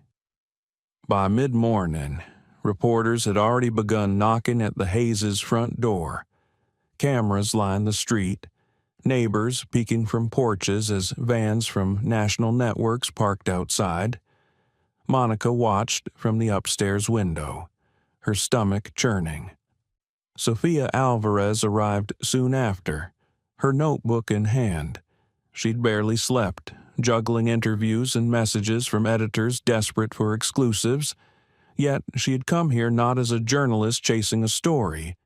By mid-morning, reporters had already begun knocking at the Hayes' front door. Cameras lined the street, neighbors peeking from porches as vans from national networks parked outside. Monica watched from the upstairs window, her stomach churning. Sophia Alvarez arrived soon after, her notebook in hand. She'd barely slept, juggling interviews and messages from editors desperate for exclusives. Yet she had come here not as a journalist chasing a story,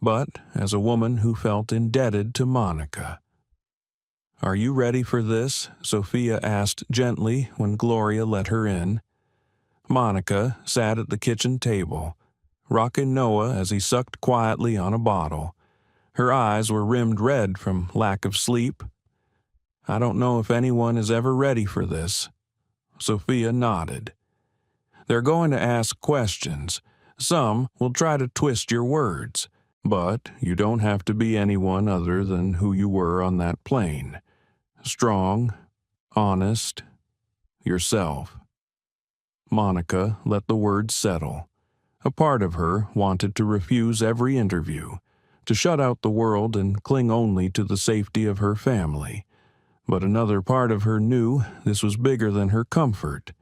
but as a woman who felt indebted to Monica. "Are you ready for this?" Sophia asked gently when Gloria let her in. Monica sat at the kitchen table, rocking Noah as he sucked quietly on a bottle. Her eyes were rimmed red from lack of sleep. "I don't know if anyone is ever ready for this." Sophia nodded. "They're going to ask questions. Some will try to twist your words, but you don't have to be anyone other than who you were on that plane. Strong, honest, yourself." Monica let the words settle. A part of her wanted to refuse every interview, to shut out the world and cling only to the safety of her family. But another part of her knew this was bigger than her comfort.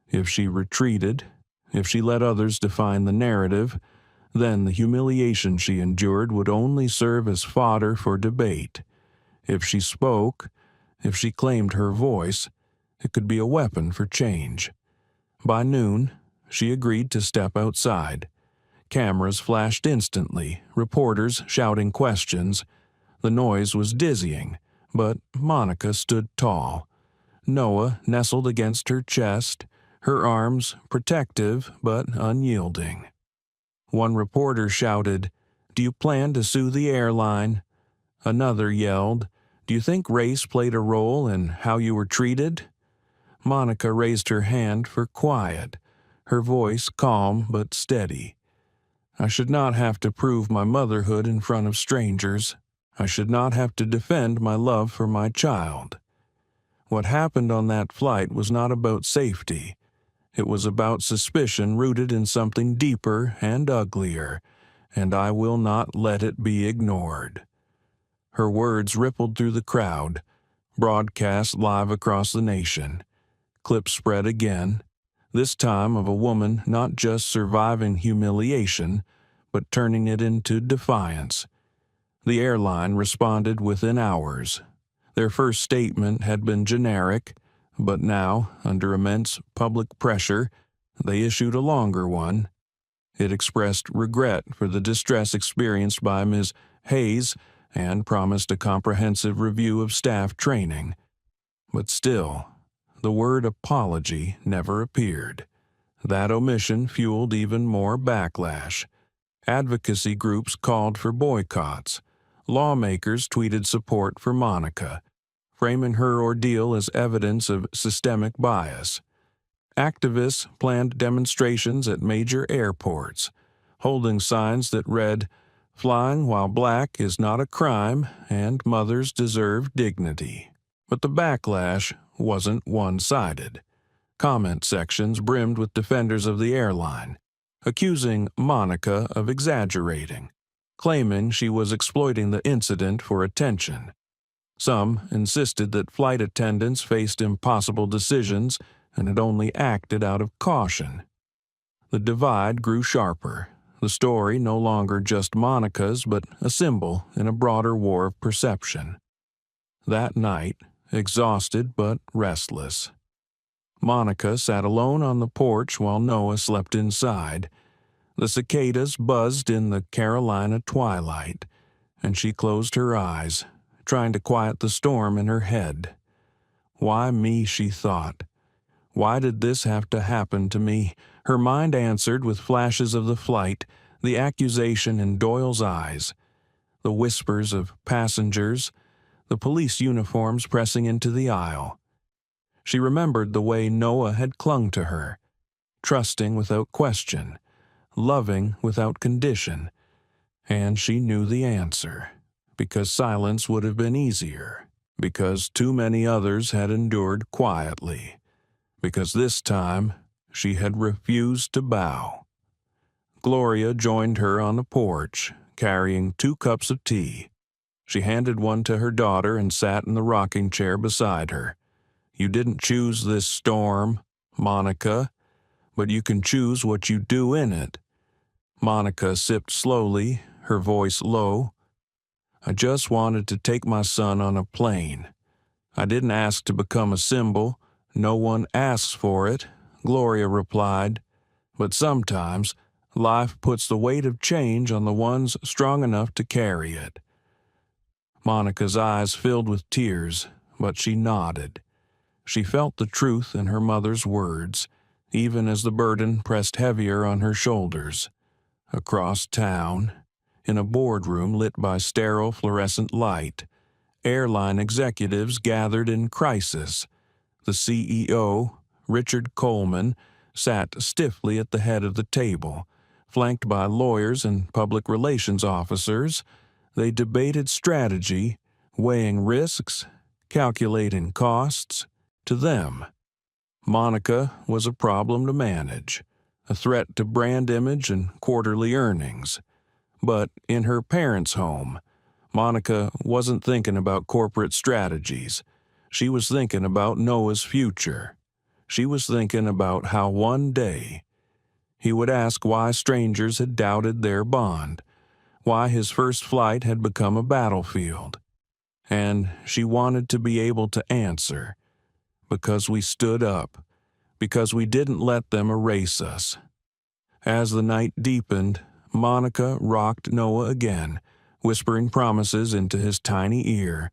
If she retreated, if she let others define the narrative, then the humiliation she endured would only serve as fodder for debate. If she spoke, if she claimed her voice, it could be a weapon for change. By noon, she agreed to step outside. Cameras flashed instantly, reporters shouting questions. The noise was dizzying, but Monica stood tall. Noah nestled against her chest, her arms protective but unyielding. One reporter shouted, "Do you plan to sue the airline?" Another yelled, "Do you think race played a role in how you were treated?" Monica raised her hand for quiet, her voice calm but steady. "I should not have to prove my motherhood in front of strangers. I should not have to defend my love for my child." What happened on that flight was not about safety. It was about suspicion rooted in something deeper and uglier, and I will not let it be ignored." Her words rippled through the crowd, broadcast live across the nation. Clips spread again, this time of a woman not just surviving humiliation, but turning it into defiance. The airline responded within hours. Their first statement had been generic, but now, under immense public pressure, they issued a longer one. It expressed regret for the distress experienced by Ms. Hayes and promised a comprehensive review of staff training. But still, the word apology never appeared. That omission fueled even more backlash. Advocacy groups called for boycotts. Lawmakers tweeted support for Monica, framing her ordeal as evidence of systemic bias. Activists planned demonstrations at major airports, holding signs that read, "Flying while black is not a crime and mothers deserve dignity." But the backlash wasn't one-sided. Comment sections brimmed with defenders of the airline, accusing Monica of exaggerating, claiming she was exploiting the incident for attention. Some insisted that flight attendants faced impossible decisions and had only acted out of caution. The divide grew sharper, the story no longer just Monica's but a symbol in a broader war of perception. That night, exhausted but restless, Monica sat alone on the porch while Noah slept inside. The cicadas buzzed in the Carolina twilight, and she closed her eyes, trying to quiet the storm in her head. Why me, she thought. Why did this have to happen to me? Her mind answered with flashes of the flight, the accusation in Doyle's eyes, the whispers of passengers, the police uniforms pressing into the aisle. She remembered the way Noah had clung to her, trusting without question, loving without condition, and she knew the answer, because silence would have been easier, because too many others had endured quietly, because this time she had refused to bow. Gloria joined her on the porch, carrying 2 cups of tea. She handed one to her daughter and sat in the rocking chair beside her. "You didn't choose this storm, Monica, but you can choose what you do in it." Monica sipped slowly, her voice low. "I just wanted to take my son on a plane. I didn't ask to become a symbol. No one asks for it," Gloria replied. "But sometimes life puts the weight of change on the ones strong enough to carry it." Monica's eyes filled with tears, but she nodded. She felt the truth in her mother's words, even as the burden pressed heavier on her shoulders. Across town, in a boardroom lit by sterile fluorescent light, airline executives gathered in crisis. The CEO, Richard Coleman, sat stiffly at the head of the table, flanked by lawyers and public relations officers. They debated strategy, weighing risks, calculating costs. To them, Monica was a problem to manage, a threat to brand image and quarterly earnings. But in her parents' home, Monica wasn't thinking about corporate strategies. She was thinking about Noah's future. She was thinking about how one day he would ask why strangers had doubted their bond, why his first flight had become a battlefield. And she wanted to be able to answer, because we stood up, because we didn't let them erase us. As the night deepened, Monica rocked Noah again, whispering promises into his tiny ear,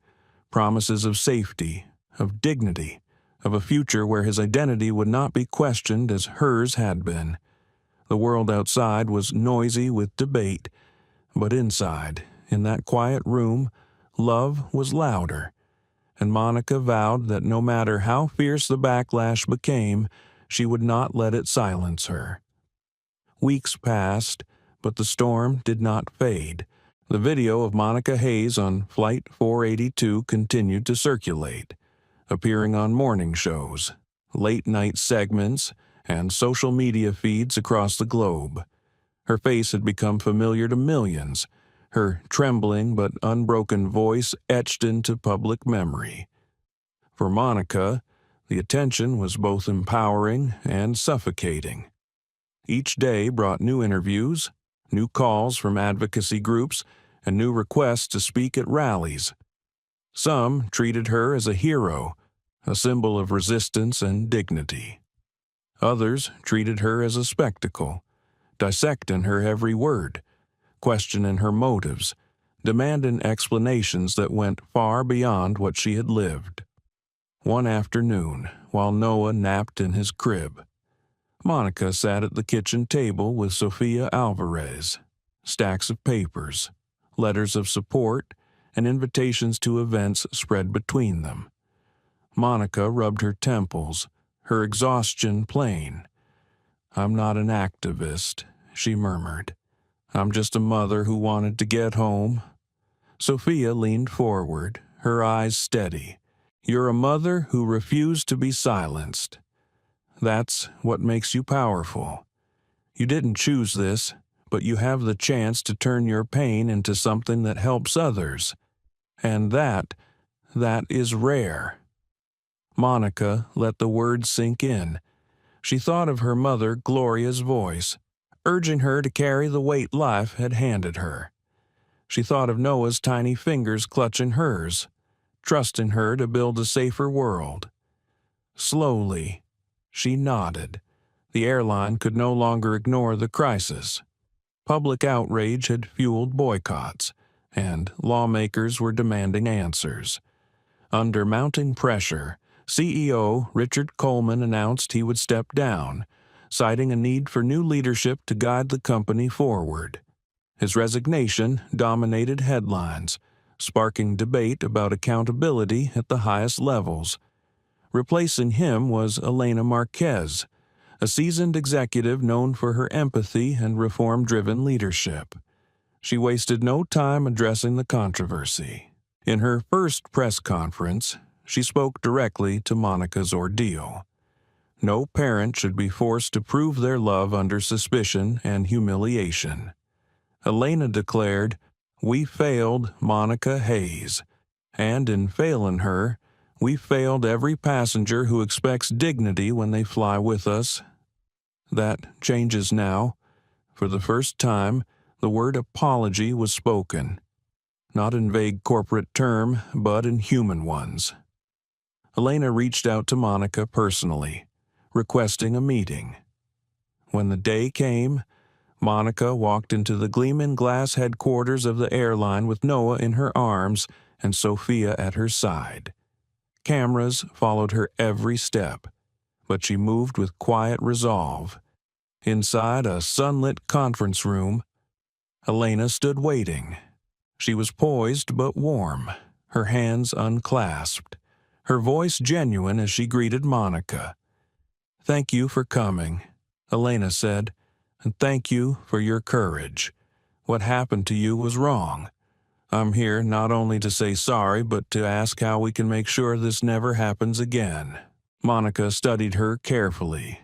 promises of safety, of dignity, of a future where his identity would not be questioned as hers had been. The world outside was noisy with debate, but inside, in that quiet room, love was louder, and Monica vowed that no matter how fierce the backlash became, she would not let it silence her. Weeks passed, but the storm did not fade. The video of Monica Hayes on Flight 482 continued to circulate. appearing on morning shows, late-night segments, and social media feeds across the globe. Her face had become familiar to millions, her trembling but unbroken voice etched into public memory. For Monica, the attention was both empowering and suffocating. Each day brought new interviews, new calls from advocacy groups, and new requests to speak at rallies. Some treated her as a hero, a symbol of resistance and dignity. Others treated her as a spectacle, dissecting her every word, questioning her motives, demanding explanations that went far beyond what she had lived. One afternoon, while Noah napped in his crib, Monica sat at the kitchen table with Sofia Alvarez. Stacks of papers, letters of support, and invitations to events spread between them. Monica rubbed her temples, her exhaustion plain. "I'm not an activist," she murmured. "I'm just a mother who wanted to get home." Sofia leaned forward, her eyes steady. "You're a mother who refused to be silenced. That's what makes you powerful. You didn't choose this, but you have the chance to turn your pain into something that helps others. And that is rare." Monica let the words sink in. She thought of her mother Gloria's voice, urging her to carry the weight life had handed her. She thought of Noah's tiny fingers clutching hers, trusting her to build a safer world. Slowly, she nodded. The airline could no longer ignore the crisis. Public outrage had fueled boycotts, and lawmakers were demanding answers. Under mounting pressure, CEO Richard Coleman announced he would step down, citing a need for new leadership to guide the company forward. His resignation dominated headlines, sparking debate about accountability at the highest levels. Replacing him was Elena Marquez, a seasoned executive known for her empathy and reform-driven leadership. She wasted no time addressing the controversy. In her first press conference, she spoke directly to Monica's ordeal. No parent should be forced to prove their love under suspicion and humiliation. Elena declared, "We failed Monica Hayes, and in failing her, we failed every passenger who expects dignity when they fly with us." That changes now. For the first time, the word apology was spoken, not in vague corporate term, but in human ones. Elena reached out to Monica personally, requesting a meeting. When the day came, Monica walked into the gleaming glass headquarters of the airline with Noah in her arms and Sofia at her side. Cameras followed her every step, but she moved with quiet resolve. Inside a sunlit conference room, Elena stood waiting. She was poised but warm, her hands unclasped, her voice genuine as she greeted Monica. "Thank you for coming," Elena said, "and thank you for your courage. What happened to you was wrong. I'm here not only to say sorry, but to ask how we can make sure this never happens again." Monica studied her carefully,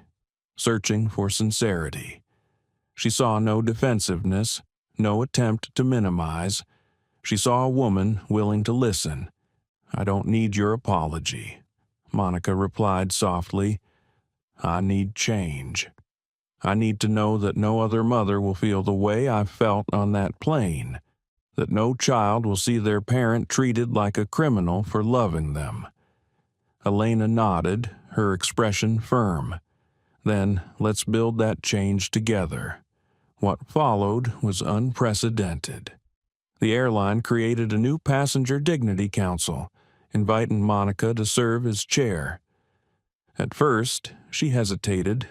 searching for sincerity. She saw no defensiveness, no attempt to minimize. She saw a woman willing to listen. "I don't need your apology," Monica replied softly. "I need change. I need to know that no other mother will feel the way I felt on that plane, that no child will see their parent treated like a criminal for loving them." Elena nodded, her expression firm. "Then let's build that change together." What followed was unprecedented. The airline created a new Passenger Dignity Council, inviting Monica to serve as chair. At first, she hesitated,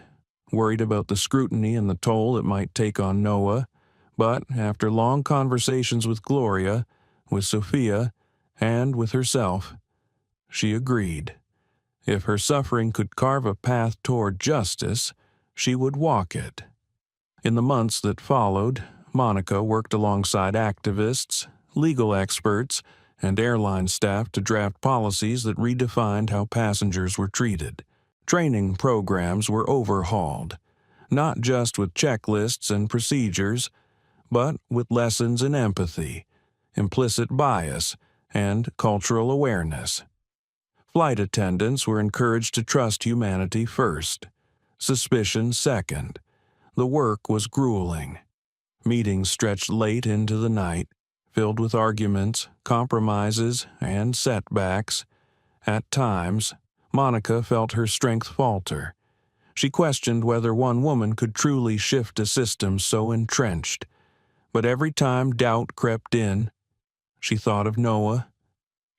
worried about the scrutiny and the toll it might take on Noah, but after long conversations with Gloria, with Sofia, and with herself, she agreed. If her suffering could carve a path toward justice, she would walk it. In the months that followed, Monica worked alongside activists, legal experts, and airline staff to draft policies that redefined how passengers were treated. Training programs were overhauled, not just with checklists and procedures, but with lessons in empathy, implicit bias, and cultural awareness. Flight attendants were encouraged to trust humanity first, suspicion second. The work was grueling. Meetings stretched late into the night, filled with arguments, compromises, and setbacks. At times, Monica felt her strength falter. She questioned whether one woman could truly shift a system so entrenched. But every time doubt crept in, she thought of Noah.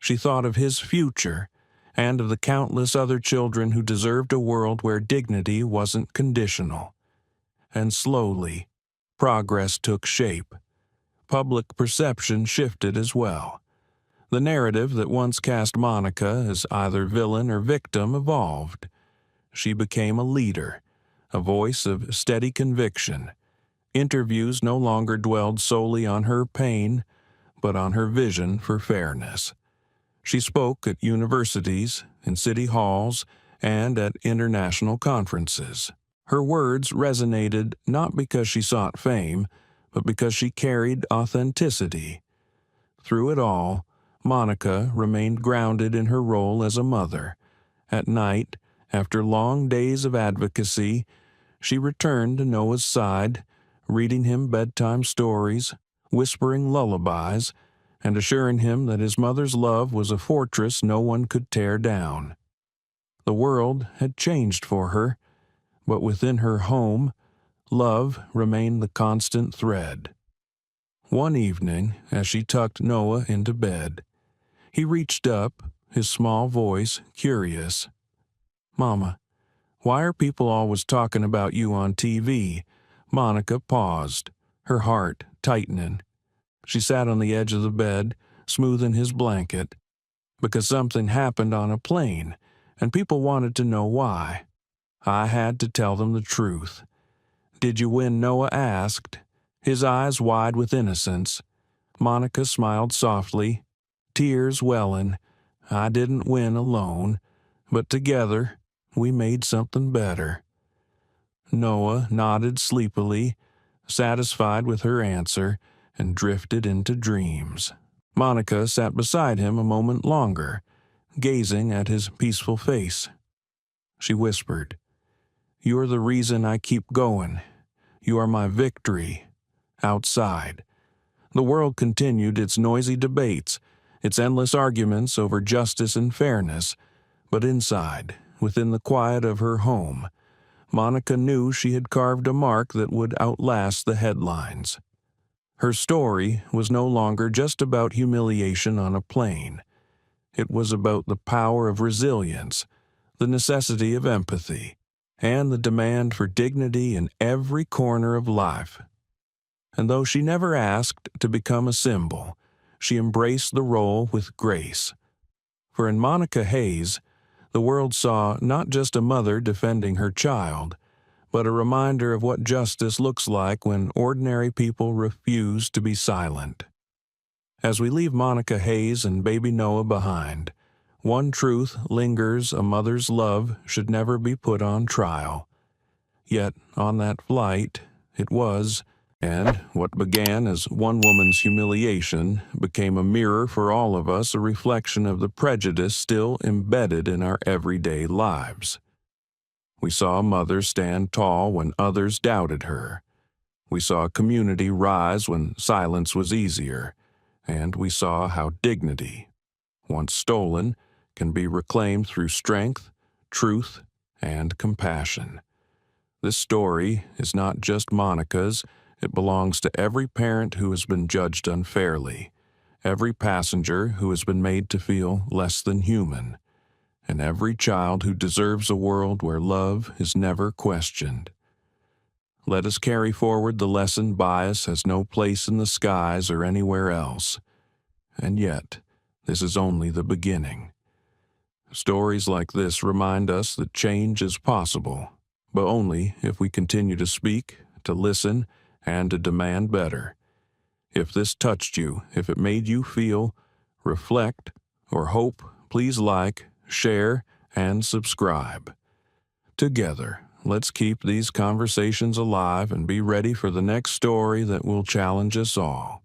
She thought of his future, and of the countless other children who deserved a world where dignity wasn't conditional. And slowly, progress took shape. Public perception shifted as well. The narrative that once cast Monica as either villain or victim evolved. She became a leader, a voice of steady conviction. Interviews no longer dwelled solely on her pain, but on her vision for fairness. She spoke at universities, in city halls, and at international conferences. Her words resonated not because she sought fame, but because she carried authenticity. Through it all, Monica remained grounded in her role as a mother. At night, after long days of advocacy, she returned to Noah's side, reading him bedtime stories, whispering lullabies, and assuring him that his mother's love was a fortress no one could tear down. The world had changed for her, but within her home, love remained the constant thread. One evening, as she tucked Noah into bed, he reached up, his small voice curious. "Mama, why are people always talking about you on TV?" Monica paused, her heart tightening. She sat on the edge of the bed, smoothing his blanket. "Because something happened on a plane, and people wanted to know why. I had to tell them the truth." "Did you win?" Noah asked, his eyes wide with innocence. Monica smiled softly, tears welling. "I didn't win alone, but together we made something better." Noah nodded sleepily, satisfied with her answer, and drifted into dreams. Monica sat beside him a moment longer, gazing at his peaceful face. She whispered, "You're the reason I keep going. You are my victory." Outside, the world continued its noisy debates, its endless arguments over justice and fairness. But inside, within the quiet of her home, Monica knew she had carved a mark that would outlast the headlines. Her story was no longer just about humiliation on a plane. It was about the power of resilience, the necessity of empathy, and the demand for dignity in every corner of life. And though she never asked to become a symbol, she embraced the role with grace. For in Monica Hayes, the world saw not just a mother defending her child, but a reminder of what justice looks like when ordinary people refuse to be silent. As we leave Monica Hayes and baby Noah behind, one truth lingers: a mother's love should never be put on trial. Yet, on that flight, it was, and what began as one woman's humiliation became a mirror for all of us, a reflection of the prejudice still embedded in our everyday lives. We saw a mother stand tall when others doubted her. We saw a community rise when silence was easier. And we saw how dignity, once stolen, can be reclaimed through strength, truth, and compassion. This story is not just Monica's. It belongs to every parent who has been judged unfairly, every passenger who has been made to feel less than human, and every child who deserves a world where love is never questioned. Let us carry forward the lesson: bias has no place in the skies or anywhere else. And yet, this is only the beginning. Stories like this remind us that change is possible, but only if we continue to speak, to listen, and to demand better. If this touched you, if it made you feel, reflect, or hope, please like, share, and subscribe. Together, let's keep these conversations alive and be ready for the next story that will challenge us all.